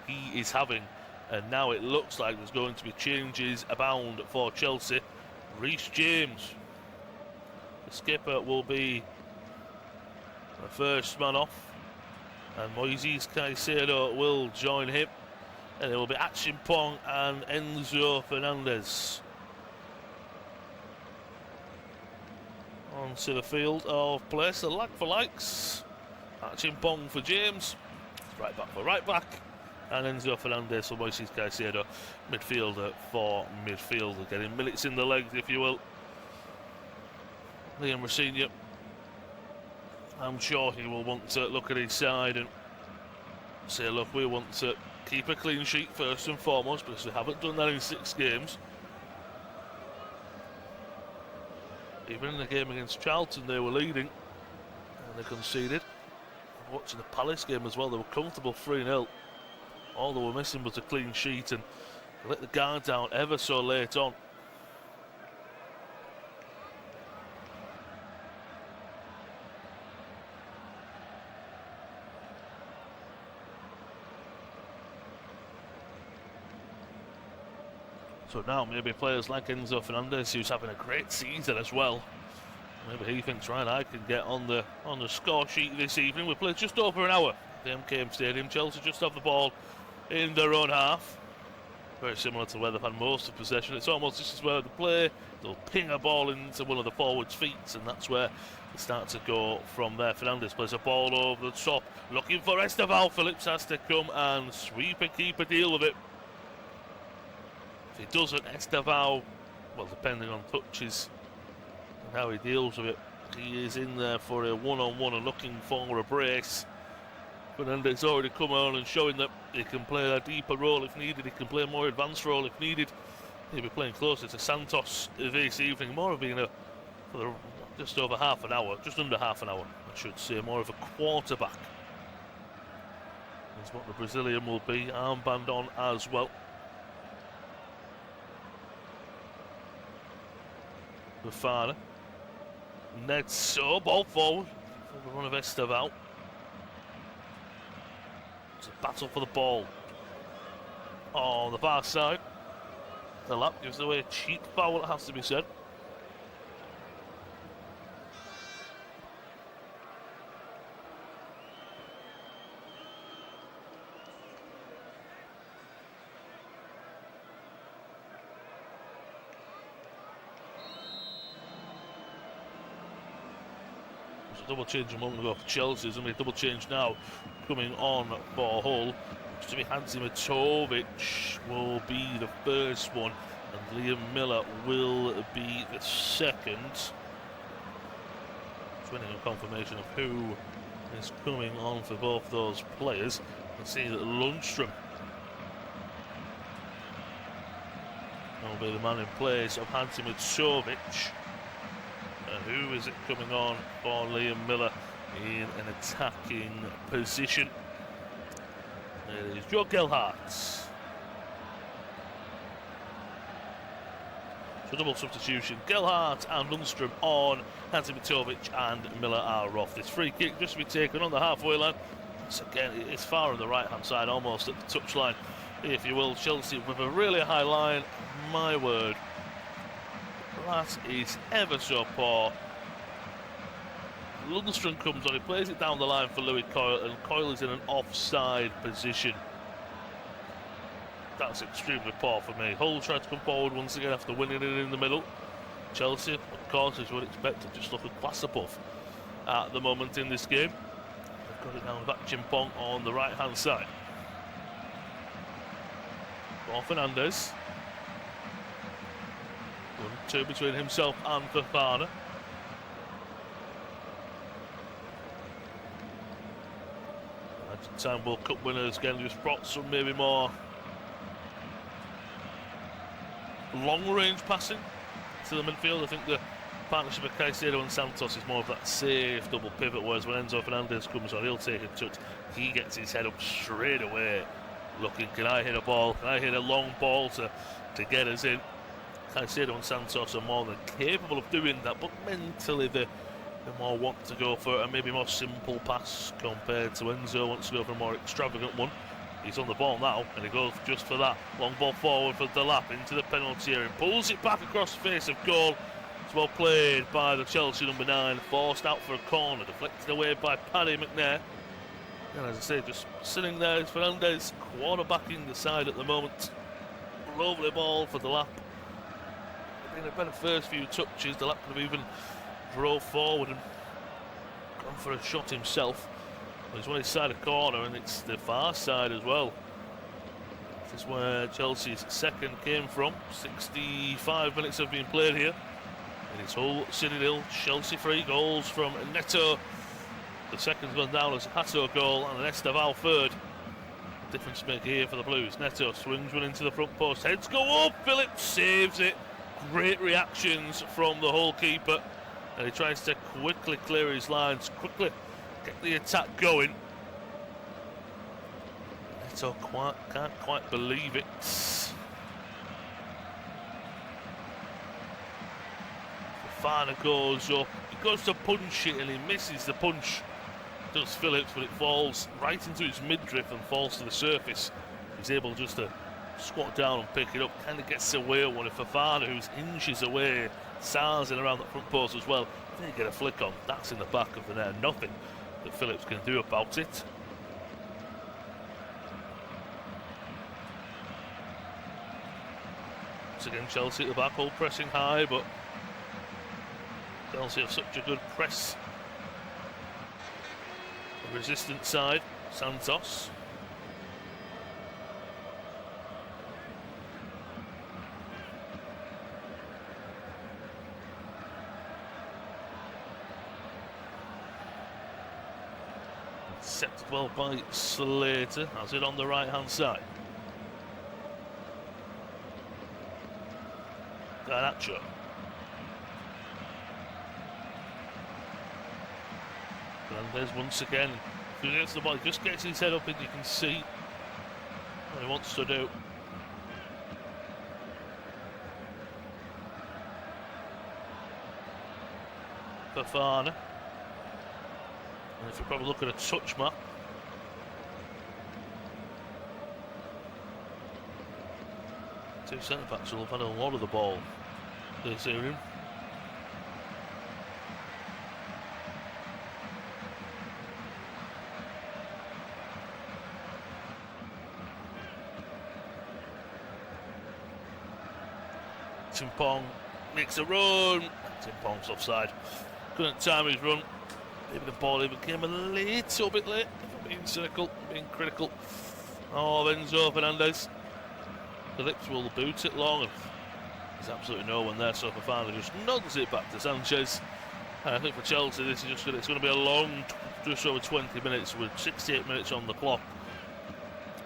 he is having. And now it looks like there's going to be changes abound for Chelsea. Reece James, the skipper, will be the first man off. And Moises Caicedo will join him. And it will be Achimpong and Enzo Fernandez onto the field of play. So like for likes. Achimpong for James. Right back for right back. And Enzo Fernandez for Moises Caicedo. Midfielder for midfielder. Getting minutes in the legs, if you will. Liam Rosenior, I'm sure he will want to look at his side and say, look, we want to keep a clean sheet first and foremost, because we haven't done that in 6 games. Even in the game against Charlton, they were leading and they conceded. Watching the Palace game as well, they were comfortable 3-0. All they were missing was a clean sheet, and they let the guard down ever so late on. So now maybe players like Enzo Fernandez, who's having a great season as well, maybe he thinks, right, I can get on the score sheet this evening. We played just over an hour at the MKM Stadium. Chelsea just have the ball in their own half. Very similar to where they've had most of possession. It's almost this is where they play. They'll ping a ball into one of the forwards' feet, and that's where they start to go from there. Fernandez plays a ball over the top, looking for Esteval. Phillips has to come and sweep and keep a deal with it. If he doesn't, Esteval, well, depending on touches and how he deals with it, he is in there for a one-on-one and looking for a brace. Fernandez already come on and showing that he can play a deeper role if needed. He can play a more advanced role if needed. He'll be playing closer to Santos this evening, more of being for just over half an hour, just under half an hour, I should say, more of a quarterback. That's what the Brazilian will be, armband on as well. Bafana. Neto, ball forward for the run of Esteval. It's a battle for the ball on the far side. The lap gives away a cheap foul, it has to be said. Double change a moment ago for Chelsea, and a double change now coming on for Hull. To be Hatzimatovic will be the first one, and Liam Miller will be the second. Just waiting on confirmation of who is coming on for both those players. And see that Lundstrom will be the man in place of Hatzimatovic. Who is it coming on for Liam Miller in an attacking position? It is Joe Gelhardt. So double substitution. Gelhardt and Lundstrom on. Hatzimatovic and Miller are off. This free kick just to be taken on the halfway line. Once again, it's far on the right-hand side, almost at the touchline, if you will. Chelsea with a really high line. My word. That is ever so poor. Lundstrom comes on, he plays it down the line for Louis Coyle, and Coyle is in an offside position. That's extremely poor for me. Hull tried to come forward once again after winning it in the middle. Chelsea, of course, as you would expect, to just look a class above at the moment in this game. They've got it down with Achimpong on the right-hand side. For Fernandez. 1-2 between himself and Fafana. Time World Cup winners again, just brought some maybe more long-range passing to the midfield. I think the partnership of Caicedo and Santos is more of that safe double pivot, whereas when Enzo Fernandez comes on, he'll take a touch. He gets his head up straight away, looking, can I hit a ball? Can I hit a long ball to get us in? Caicedo and Santos are more than capable of doing that, but mentally they more want to go for a maybe more simple pass compared to Enzo wants to go for a more extravagant one. He's on the ball now, and he goes just for that. Long ball forward for Delap into the penalty area. Pulls it back across the face of goal. It's well played by the Chelsea number 9. Forced out for a corner. Deflected away by Paddy McNair. And as I say, just sitting there is Fernandez, quarterbacking the side at the moment. Lovely ball for Delap. Been a better first few touches. Delap could have even drove forward and gone for a shot himself. He's on his side of corner, and it's the far side as well. This is where Chelsea's second came from. 65 minutes have been played here. And it's Hull City nil. Chelsea 3 goals from Neto. The second's gone down as a Hato goal and an Esteval third. Difference maker here for the Blues. Neto swings one into the front post. Heads go up. Phillips saves it. Great reactions from the Hull keeper. And he tries to quickly clear his lines, quickly get the attack going. Neto can't quite believe it. Fofana goes up, he goes to punch it and he misses the punch. Does Phillips, but it falls right into his midriff and falls to the surface. He's able just to squat down and pick it up, kind of gets away at one. If Fofana, who's inches away, Sars in around that front post as well, they get a flick on. That's in the back of the net. Nothing that Phillips can do about it. Once again, Chelsea at the back, all pressing high, but Chelsea have such a good press. The resistant side, Santos. Set well by Slater, has it on the right hand side. Garnacho. Fernandez once again, who gets the ball, just gets his head up and you can see what he wants to do. Fofana. And if you probably look at a touch map, two centre backs will have had a lot of the ball this evening. Timpong makes a run. Timpong's offside. Couldn't time his run. Maybe the ball even came a little bit late. Being cynical, being critical. Oh, Enzo Fernandez. Phillips will boot it long, and there's absolutely no one there. So Fofana just nods it back to Sanchez. And I think for Chelsea, this is just it's going to be a long, just over 20 minutes with 68 minutes on the clock.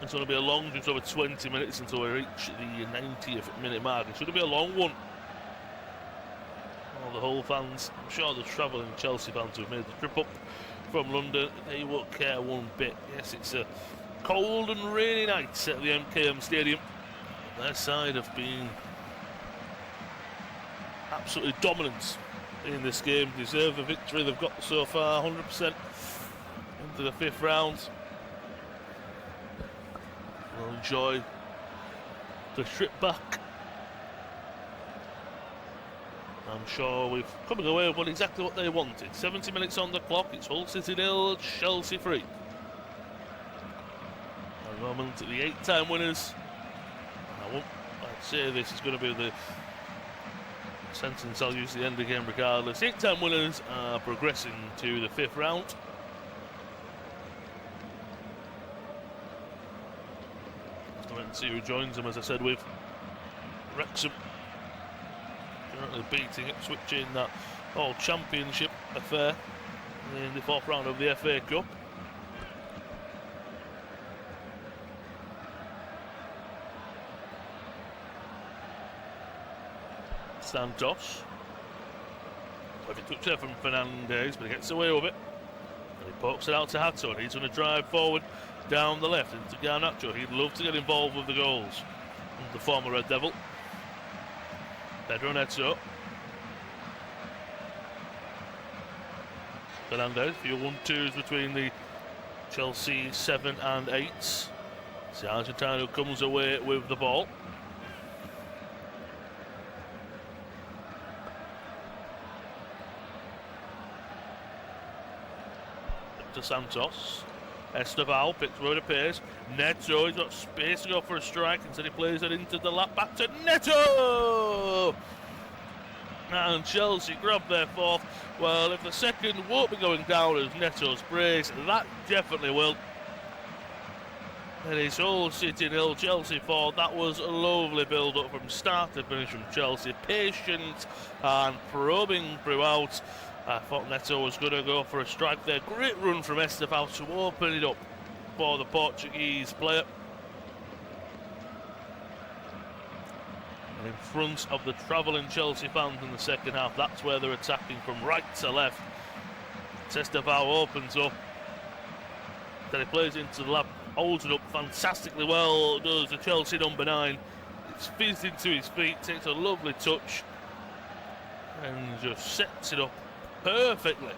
It's going to be a long, just over 20 minutes until we reach the 90th minute mark. It's going to be a long one. All the Hull fans, I'm sure the travelling Chelsea fans who've made the trip up from London, they won't care one bit. Yes, it's a cold and rainy night at the MKM Stadium. Their side have been absolutely dominant in this game. Deserve the victory they've got so far, 100% into the 5th round. We'll enjoy the trip back. I'm sure we've coming away with exactly what they wanted. 70 minutes on the clock. It's Hull City nil, Chelsea 3. At the moment, the 8-time winners. I'd say this is going to be the sentence I'll use at the end again regardless. 8-time winners are progressing to the 5th round. Let's wait and see who joins them, as I said, with Wrexham. Currently beating Ipswich in that Championship affair in the 4th round of the FA Cup. Santos. If he touch there from Fernandez, but he gets away with it. And he pokes it out to Hato, and he's going to drive forward down the left into Garnacho. He'd love to get involved with the goals. The former Red Devil. Pedro Neto. Fernandez, a few 1-2s between the Chelsea 7 and 8s. It's the Argentine who comes away with the ball. To Santos. Esteval picks where it appears. Neto, he's got space to go for a strike. Instead he plays it into the lap. Back to Neto! And Chelsea grab their fourth. Well, if the second won't be going down as Neto's brace, that definitely will. And it's Hull City 0, Chelsea 4. That was a lovely build-up from start to finish from Chelsea. Patient and probing throughout. I thought Neto was going to go for a strike there. Great run from Esteval to open it up for the Portuguese player. And in front of the travelling Chelsea fans in the second half, that's where they're attacking from right to left. Esteval opens up. Then he plays into the lap, holds it up fantastically well, does the Chelsea number 9. It's fizzed into his feet, takes a lovely touch, and just sets it up perfectly.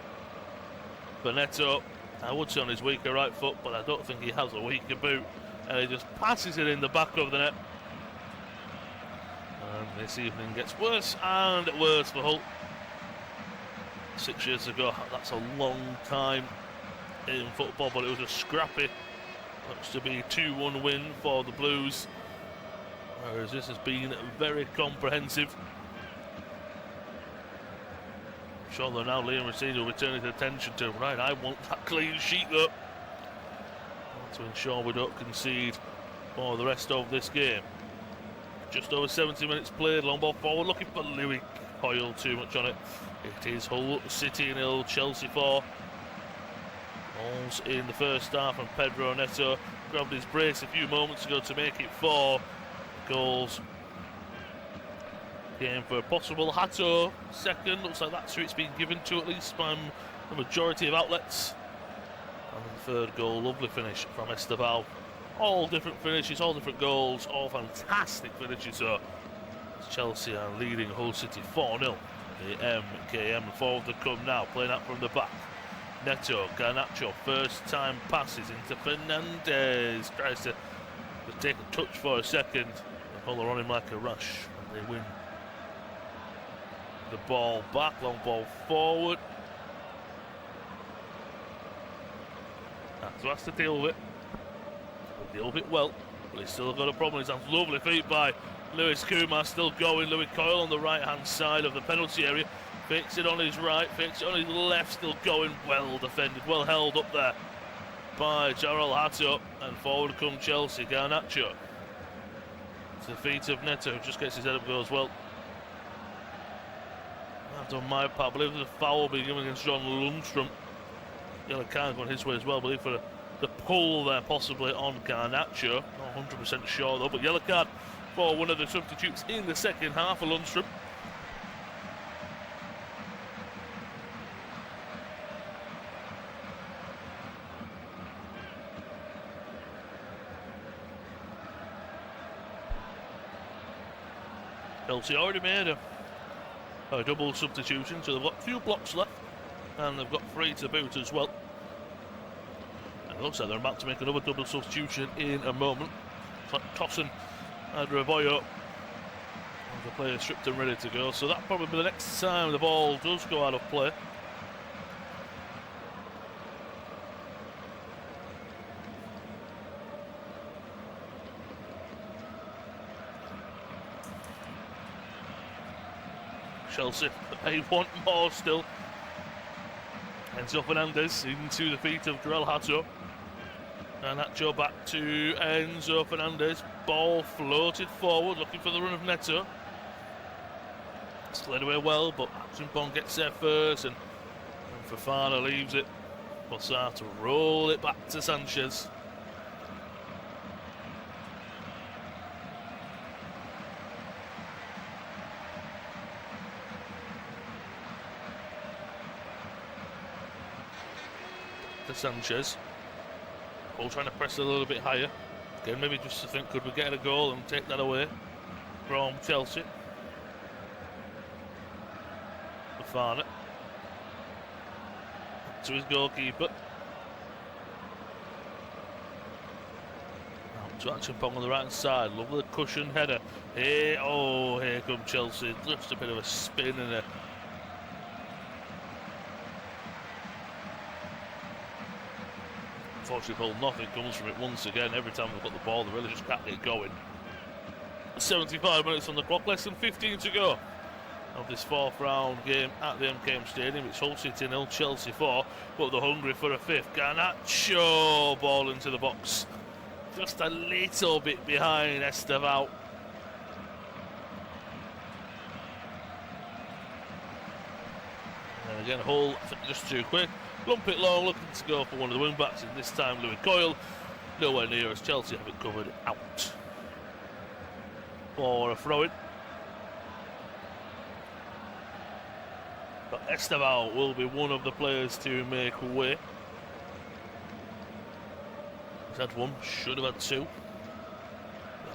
Neto, I would say on his weaker right foot, but I don't think he has a weaker boot. And he just passes it in the back of the net. And this evening gets worse and worse for Hull. 6 years ago, that's a long time in football, but it was a scrappy, looks to be a 2-1 win for the Blues. Whereas this has been very comprehensive. Sure, though now Liam Racine will be turning his attention to, right, I want that clean sheet though. To ensure we don't concede for the rest of this game. Just over 70 minutes played, long ball forward, looking for Louis Hoyle, too much on it. It is Hull City 0, Chelsea 4. Goals in the first half, and Pedro Neto grabbed his brace a few moments ago to make it 4 goals. Game for a possible Hato second. Looks like that's who it's been given to, at least by the majority of outlets. And the third goal, lovely finish from Esteval. All different finishes, all different goals, all fantastic finishes. So Chelsea are leading Hull City 4-0. The MKM forward to come now, playing out from the back. Neto, Garnacho, first time passes into Fernandez. Tries to take a touch for a second. Hull are on him like a rush, and they win the ball back, long ball forward. So has to deal with it. He'll deal with it well, but he's still got a problem. He's had lovely feet by Lewis Kumar, still going. Louis Coyle on the right hand side of the penalty area. Fakes it on his right, fakes it on his left, still going. Well defended, well held up there by Jarrell Hato. And forward come Chelsea, Garnacho. To the feet of Neto, who just gets his head up, goes well. I've done my part. I believe there's a foul being given against John Lundstrom. Yellow card going his way as well. I believe for the pull there, possibly on Garnacho. Not 100% sure though, but yellow card for one of the substitutes in the second half for Lundstrom. Chelsea already made a double substitution, so they've got a few blocks left, and they've got 3 to boot as well. And it looks like they're about to make another double substitution in a moment. It's like Tosin and Rebollo, the player stripped and ready to go, so that'll probably be the next time the ball does go out of play. Chelsea, they want more still. Enzo Fernandez into the feet of Jarrell Hato. And Nacho back to Enzo Fernandez. Ball floated forward, looking for the run of Neto. Slid away well, but Achimpong gets there first, and Fofana leaves it. Bossar to roll it back to Sanchez. Marcus Sanchez. All trying to press a little bit higher. Again, maybe just to think, could we get a goal and take that away from Chelsea? Fafana to his goalkeeper. To Achimpong on the right hand side. Lovely cushion header. Here come Chelsea. Just a bit of a spin and a. Unfortunately, nothing comes from it once again. Every time they've got the ball, they really just can't get going. 75 minutes on the clock, less than 15 to go of this fourth round game at the MKM Stadium. It's Hull City 0, Chelsea 4, but they're hungry for a fifth. Garnacho, ball into the box. Just a little bit behind Estevao. And again, Hull, I think just too quick. Lump it long, looking to go for one of the wing backs, and this time Louis Coyle. Nowhere near as Chelsea have it covered out. For a throw-in. But Estevao will be one of the players to make way. He's had one, should have had two.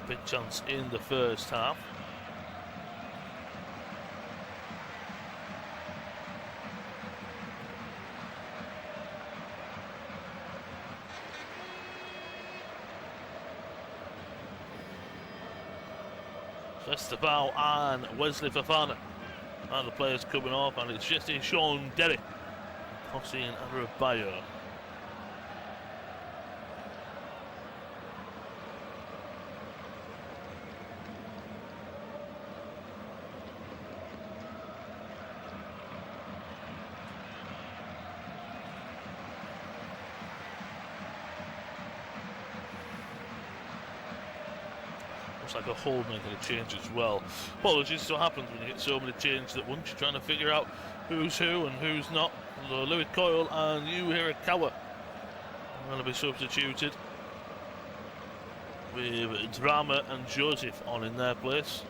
A big chance in the first half. Estevao and Wesley Fafana are the players coming off, and it's just in Sean Derry, Hossein Adebayo. Like a Hull making a change as well. Apologies, so happens when you get so many changes at once. You're trying to figure out who's who and who's not. Louis Coyle and Yu Hirakawa are going to be substituted with Drama and Joseph on in their place.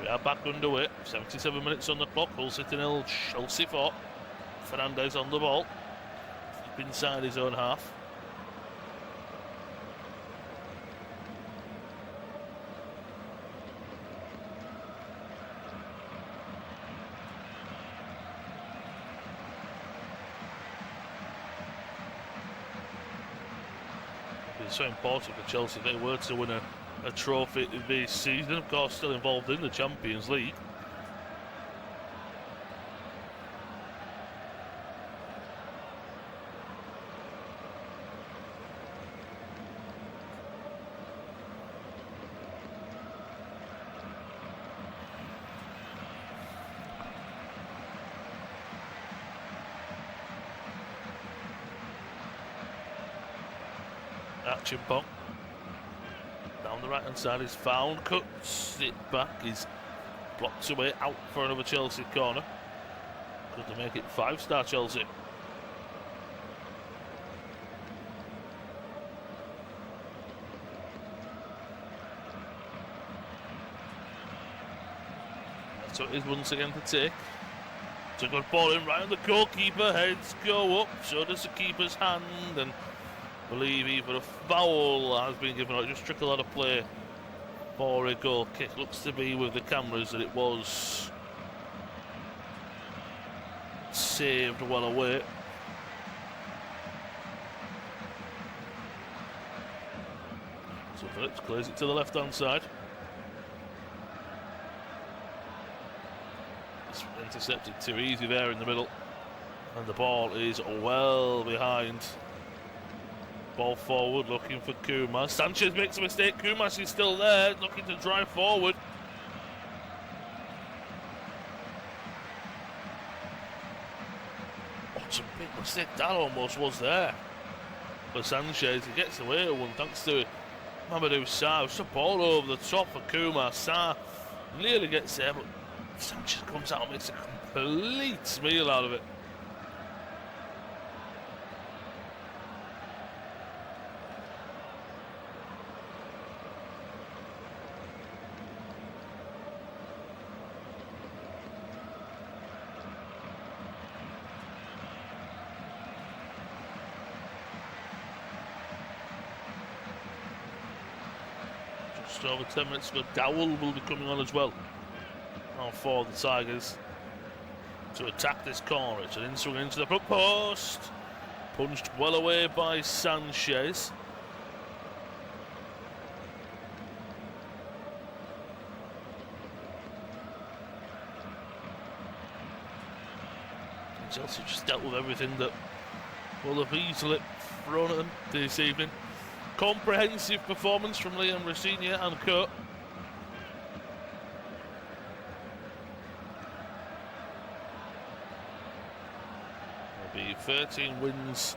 We are back underway. 77 minutes on the clock. Hull City 0, Chelsea 4. Fernandez on the ball. Deep inside his own half. It's so important for Chelsea if they were to win a trophy this season. Of course, still involved in the Champions League. Achimpong. Down the right hand side is found, cuts it back, is blocked away out for another Chelsea corner. Good to make it 5-star Chelsea. So it is once again to take. It's a good ball in right on the goalkeeper, heads go up, so does the keeper's hand, and I believe either a foul has been given or just trickle out of play for a goal kick. Looks to be with the cameras that it was saved well away. So Phillips clears it to the left hand side. It's intercepted too easy there in the middle, and the ball is well behind. Ball forward, looking for Kumas. Sanchez makes a mistake. Kumas is still there, looking to drive forward. What a big mistake that almost was there. But Sanchez, he gets away with one thanks to Mamadou Sarr. Just a ball over the top for Kumas. Sarr nearly gets there, but Sanchez comes out and makes a complete meal out of it. Just over 10 minutes ago, Dowell will be coming on as well. Now for the Tigers to attack this corner. It's an in-swing into the front post. Punched well away by Sanchez. Chelsea just dealt with everything that will have easily thrown at them this evening. Comprehensive performance from Liam Rosenior and co. There'll be 13 wins.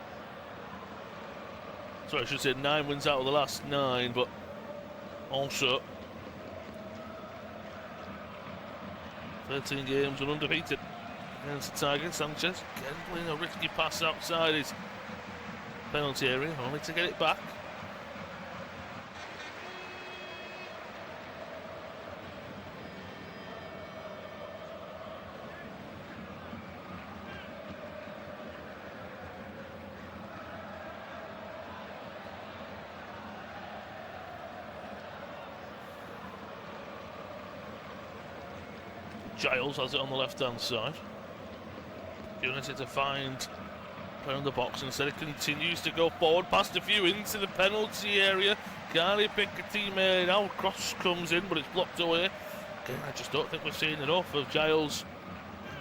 Sorry, I should say 9 wins out of the last 9, but also 13 games and undefeated against the Tigers. Sanchez playing a risky pass outside his penalty area, only to get it back. Giles has it on the left-hand side. Unity to find player in the box. Instead, it continues to go forward, past a few into the penalty area. Can't pick a teammate out. Cross comes in, but it's blocked away. Again, I just don't think we've seen enough of Giles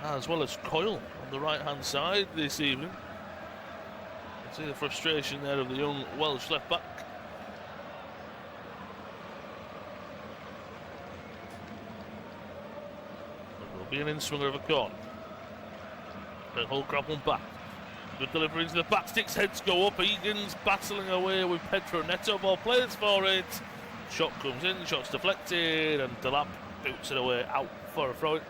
as well as Coyle on the right-hand side this evening. You can see the frustration there of the young Welsh left-back. Be an in-swinger of a corner. Hull grab one back. Good delivery into the back sticks. Heads go up. Egan's battling away with Pedro Neto. Ball plays for it. Shot comes in. Shot's deflected, and Delap boots it away out for a throw-in.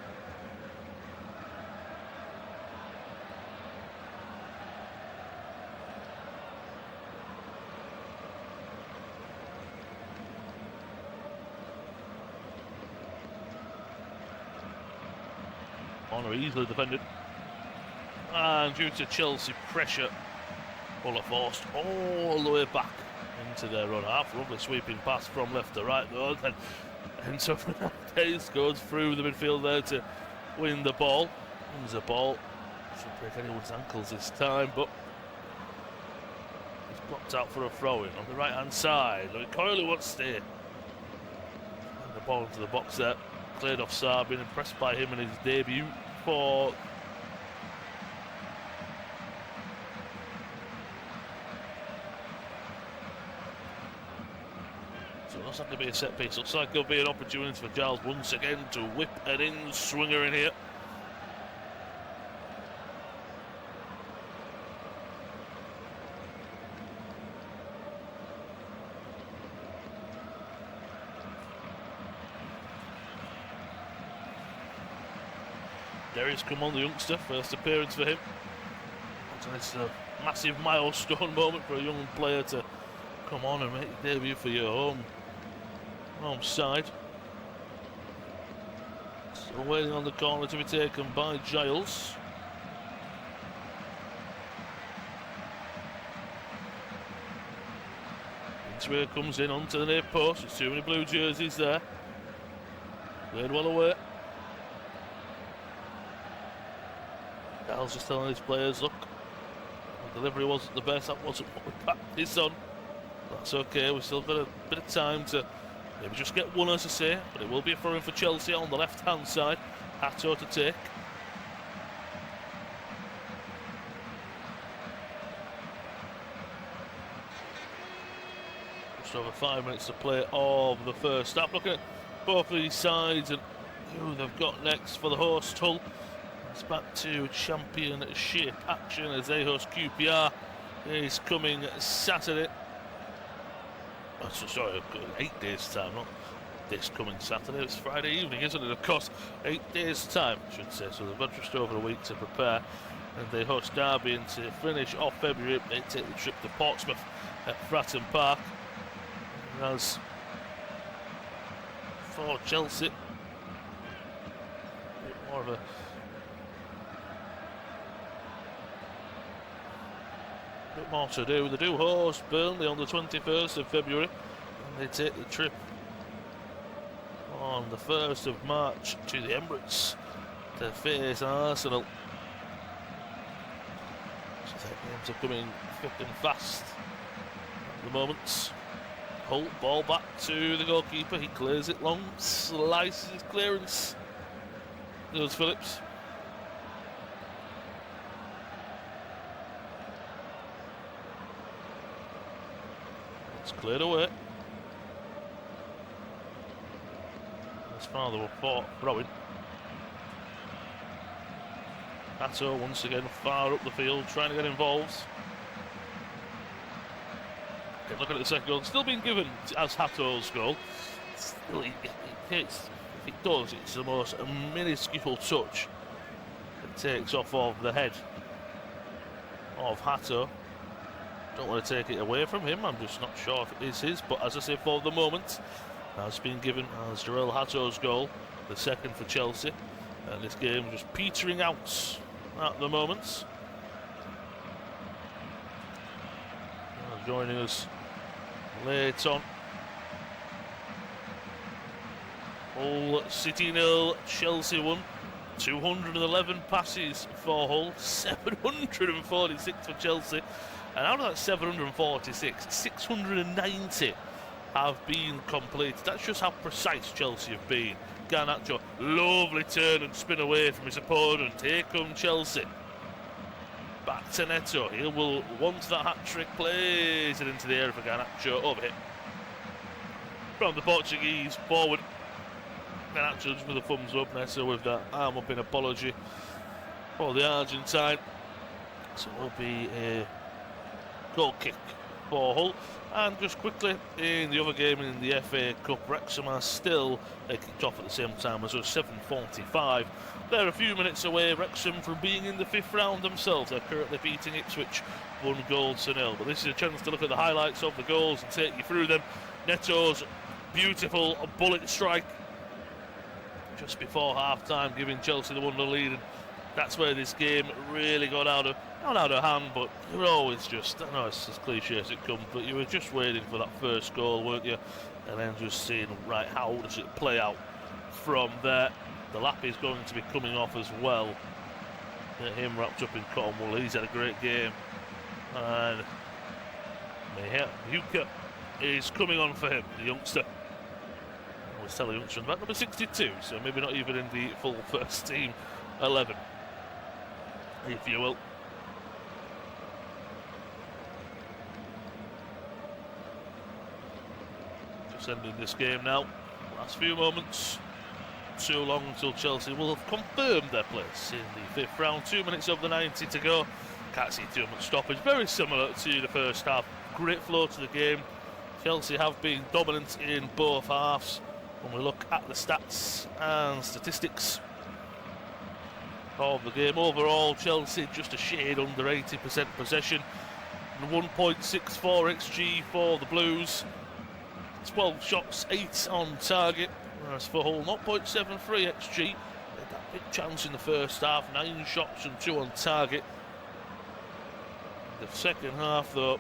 Corner easily defended. And due to Chelsea pressure, Muller forced all the way back into their run half. Lovely sweeping pass from left to right though. Then Enzo Fernandez goes through the midfield there to win the ball. Wins the ball. Should break anyone's ankles this time, but he's blocked out for a throw-in on the right-hand side. Louis Coyle wants to stay. And the ball into the box there. Cleared off Sarr, been impressed by him in his debut for so it does have to be a set piece. Looks like there'll be an opportunity for Giles once again to whip an in-swinger in here. Darius come on, the youngster, first appearance for him. It's a massive milestone moment for a young player to come on and make a debut for your home side. Still waiting on the corner to be taken by Giles. Interior comes in onto the near post. There's too many blue jerseys there. Played well away. Giles just telling his players, look, the delivery wasn't the best, that wasn't what we practiced on. That's okay, we've still got a bit of time to maybe just get one, as I say, but it will be a throw-in for Chelsea on the left-hand side. Hato to take. Just over 5 minutes to play of the first half. Looking at both of these sides and who they've got next for the host Hull. It's back to championship action as they host QPR. Is coming Saturday. Oh, sorry, 8 days' time, not this coming Saturday. It's Friday evening, isn't it? Of course, 8 days' time, I should say. So they've got just over a week to prepare. And they host Derby, and to finish off February, they take the trip to Portsmouth at Fratton Park. As for Chelsea, a bit more of a bit more to do. They do host Burnley on the 21st of February, and they take the trip on the 1st of March to the Emirates to face Arsenal. So their games are coming thick and fast at the moment. Hull, ball back to the goalkeeper. He clears it long, slices his clearance. There's Phillips. It's cleared away. His father will fought throwing. Hato once again far up the field, trying to get involved. Okay, look at the second goal. Still being given as Hato's goal. Still, if it does, it's the most minuscule touch. It takes off of the head of Hato. Don't want to take it away from him. I'm just not sure if it is his. But as I say, for the moment, has been given as Jarell Hato's goal, the second for Chelsea. And this game just petering out at the moment. Joining us late on. Hull City 0, Chelsea 1. 211 passes for Hull, 746 for Chelsea. And out of that 746, 690 have been completed. That's just how precise Chelsea have been. Garnacho, lovely turn and spin away from his opponent. Here come Chelsea. Back to Neto. He will want that hat-trick, plays it into the air for Garnacho. Over hit from the Portuguese forward. Garnacho just with a thumbs up. Neto with that arm up in apology for the Argentine. So it will be a goal kick for Hull. And just quickly, in the other game in the FA Cup, Wrexham are still kicked off at the same time as us, 7:45. They're a few minutes away, Wrexham, from being in the 5th round themselves. They're currently beating Ipswich 1-0. But this is a chance to look at the highlights of the goals and take you through them. Neto's beautiful bullet strike just before half-time, giving Chelsea the 1-0 lead. And that's where this game really got not out of hand, but you were always just, I know it's as cliche as it comes, but you were just waiting for that first goal, weren't you? And then just seeing, right, how does it play out from there? The lap is going to be coming off as well. Get him wrapped up in cotton wool. He's had a great game. And Huka is coming on for him, the youngster. I always tell the youngster about number 62, so maybe not even in the full first team 11, if you will. Just ending this game now. Last few moments. Too long until Chelsea will have confirmed their place in the 5th round. 2 minutes of the 90 to go. Can't see too much stoppage. Very similar to the first half. Great flow to the game. Chelsea have been dominant in both halves. When we look at the stats and statistics of the game, overall Chelsea just a shade under 80% possession. 1.64 XG for the Blues. 12 shots, 8 on target. Whereas for Hull, 0.73 XG. They had that big chance in the first half, 9 shots and 2 on target. The second half, though,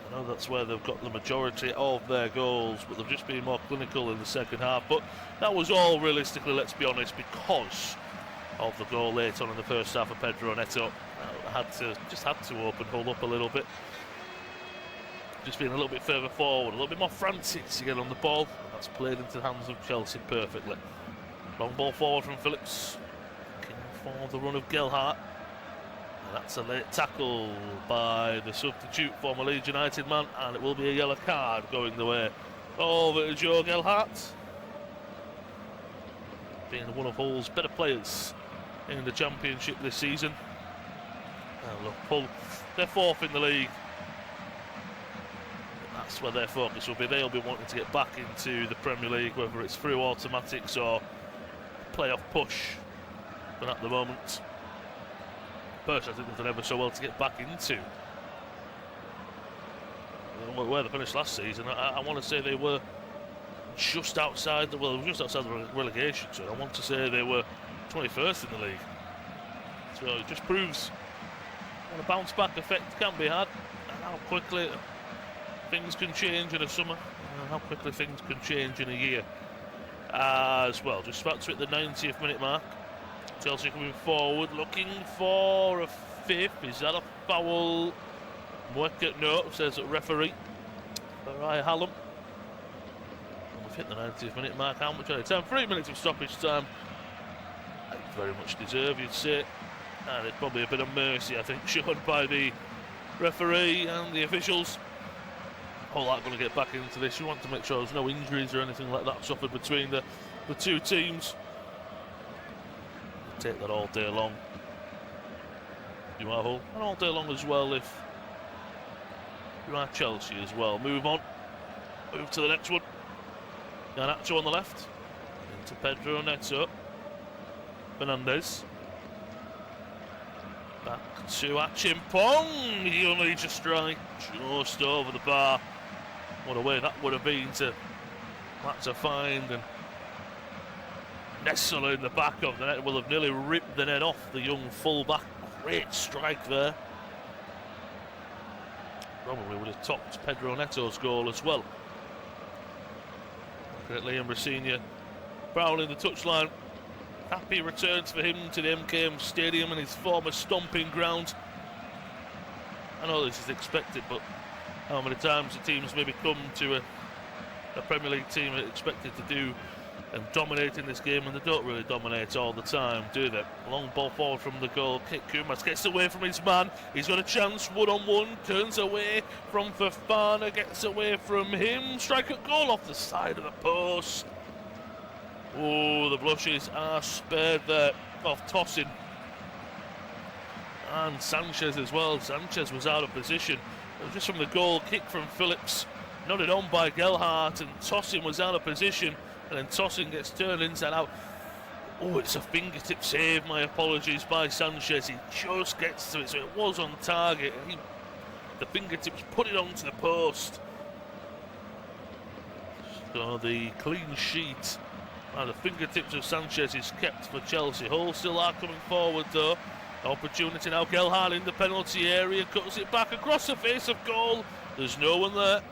I know that's where they've got the majority of their goals, but they've just been more clinical in the second half. But that was all, realistically, let's be honest, because of the goal late on in the first half of Pedro Neto. Had to open Hull up a little bit. Just being a little bit further forward, a little bit more frantic to get on the ball. That's played into the hands of Chelsea perfectly. Long ball forward from Phillips. Looking for the run of Gelhardt. And that's a late tackle by the substitute former Leeds United man, and it will be a yellow card going the way over to Joe Gelhardt. Being one of Hull's better players in the Championship this season. And look, Hull, they're 4th in the league. That's where their focus will be. They'll be wanting to get back into the Premier League, whether it's through automatics or playoff push. But at the moment, personally, I think they've done ever so well to get back into where they finished last season. I want to say they were just outside the relegation. So I want to say they were 21st in the league. So it just proves what a bounce back effect can be had, and how quickly things can change in the summer. How quickly things can change in a year as well. Just about to hit the 90th minute mark. Chelsea coming forward, looking for a fifth. Is that a foul? Mweket no, says referee. Ryan Hallam. And we've hit the 90th minute mark. How much time? 3 minutes of stoppage time. Very much deserved, you'd say. And it's probably a bit of mercy, I think, shown by the referee and the officials. All that going to get back into this. You want to make sure there's no injuries or anything like that suffered between the two teams. You take that all day long. You are Hull, and all day long as well if you are Chelsea as well. Move on. Move to the next one. Garnacho on the left. Into Pedro Neto. Fernandez. Back to Achimpong. He only needs a strike just over the bar. What a way that would have been to find, and Nestle in the back of the net will have nearly ripped the net off the young full-back. Great strike there. Probably would have topped Pedro Neto's goal as well. Looking at Liam Rosenior prowling the touchline. Happy returns for him to the MKM Stadium and his former stomping ground. I know this is expected, but how many times the teams maybe come to a Premier League team expected to do and dominate in this game, and they don't really dominate all the time, do they? Long ball forward from the goal kick. Kumas gets away from his man. He's got a chance one-on-one. Turns away from Fofana. Gets away from him. Strike at goal off the side of the post. Oh, the blushes are spared there off tossing. And Sanchez as well. Sanchez was out of position. It was just from the goal kick from Phillips. Nodded on by Gelhardt, and Tosin was out of position. And then Tosin gets turned inside out. Oh, it's a fingertip save, my apologies, by Sanchez. He just gets to it, so it was on target. The fingertips put it onto the post. So the clean sheet and the fingertips of Sanchez is kept for Chelsea. Hull still are coming forward though. Opportunity now, Gelhardt in the penalty area, cuts it back across the face of goal. There's no one there.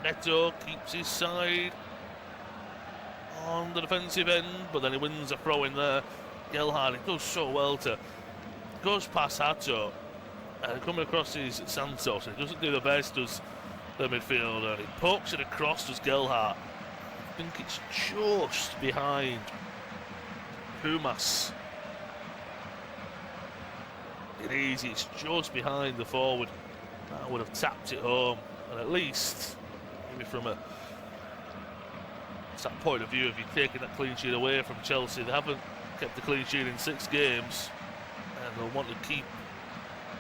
Neto keeps his side on the defensive end, but then he wins a throw in there. Gelhardt, it does so well to goes past Hato and coming across is Santos. He doesn't do the best, does the midfielder. He pokes it across, does Gelhardt. I think it's just behind Pumas. It is, it's just behind the forward. That would have tapped it home, and at least from a that point of view, if you're taking that clean sheet away from Chelsea, they haven't kept the clean sheet in 6 games, and they'll want to keep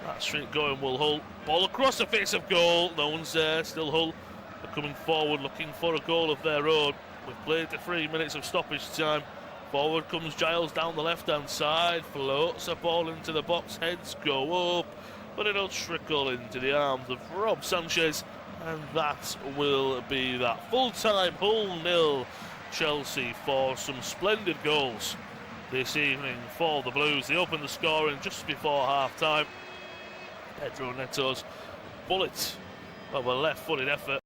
that streak going. Will Hull, ball across the face of goal, no one's there, still Hull are coming forward looking for a goal of their own. We've played the 3 minutes of stoppage time. Forward comes Giles down the left hand side, floats a ball into the box, heads go up, but it'll trickle into the arms of Rob Sanchez. And that will be that. Full-time, Hull 0, Chelsea for some splendid goals this evening for the Blues. They opened the scoring just before half-time. Pedro Neto's bullet of a left-footed effort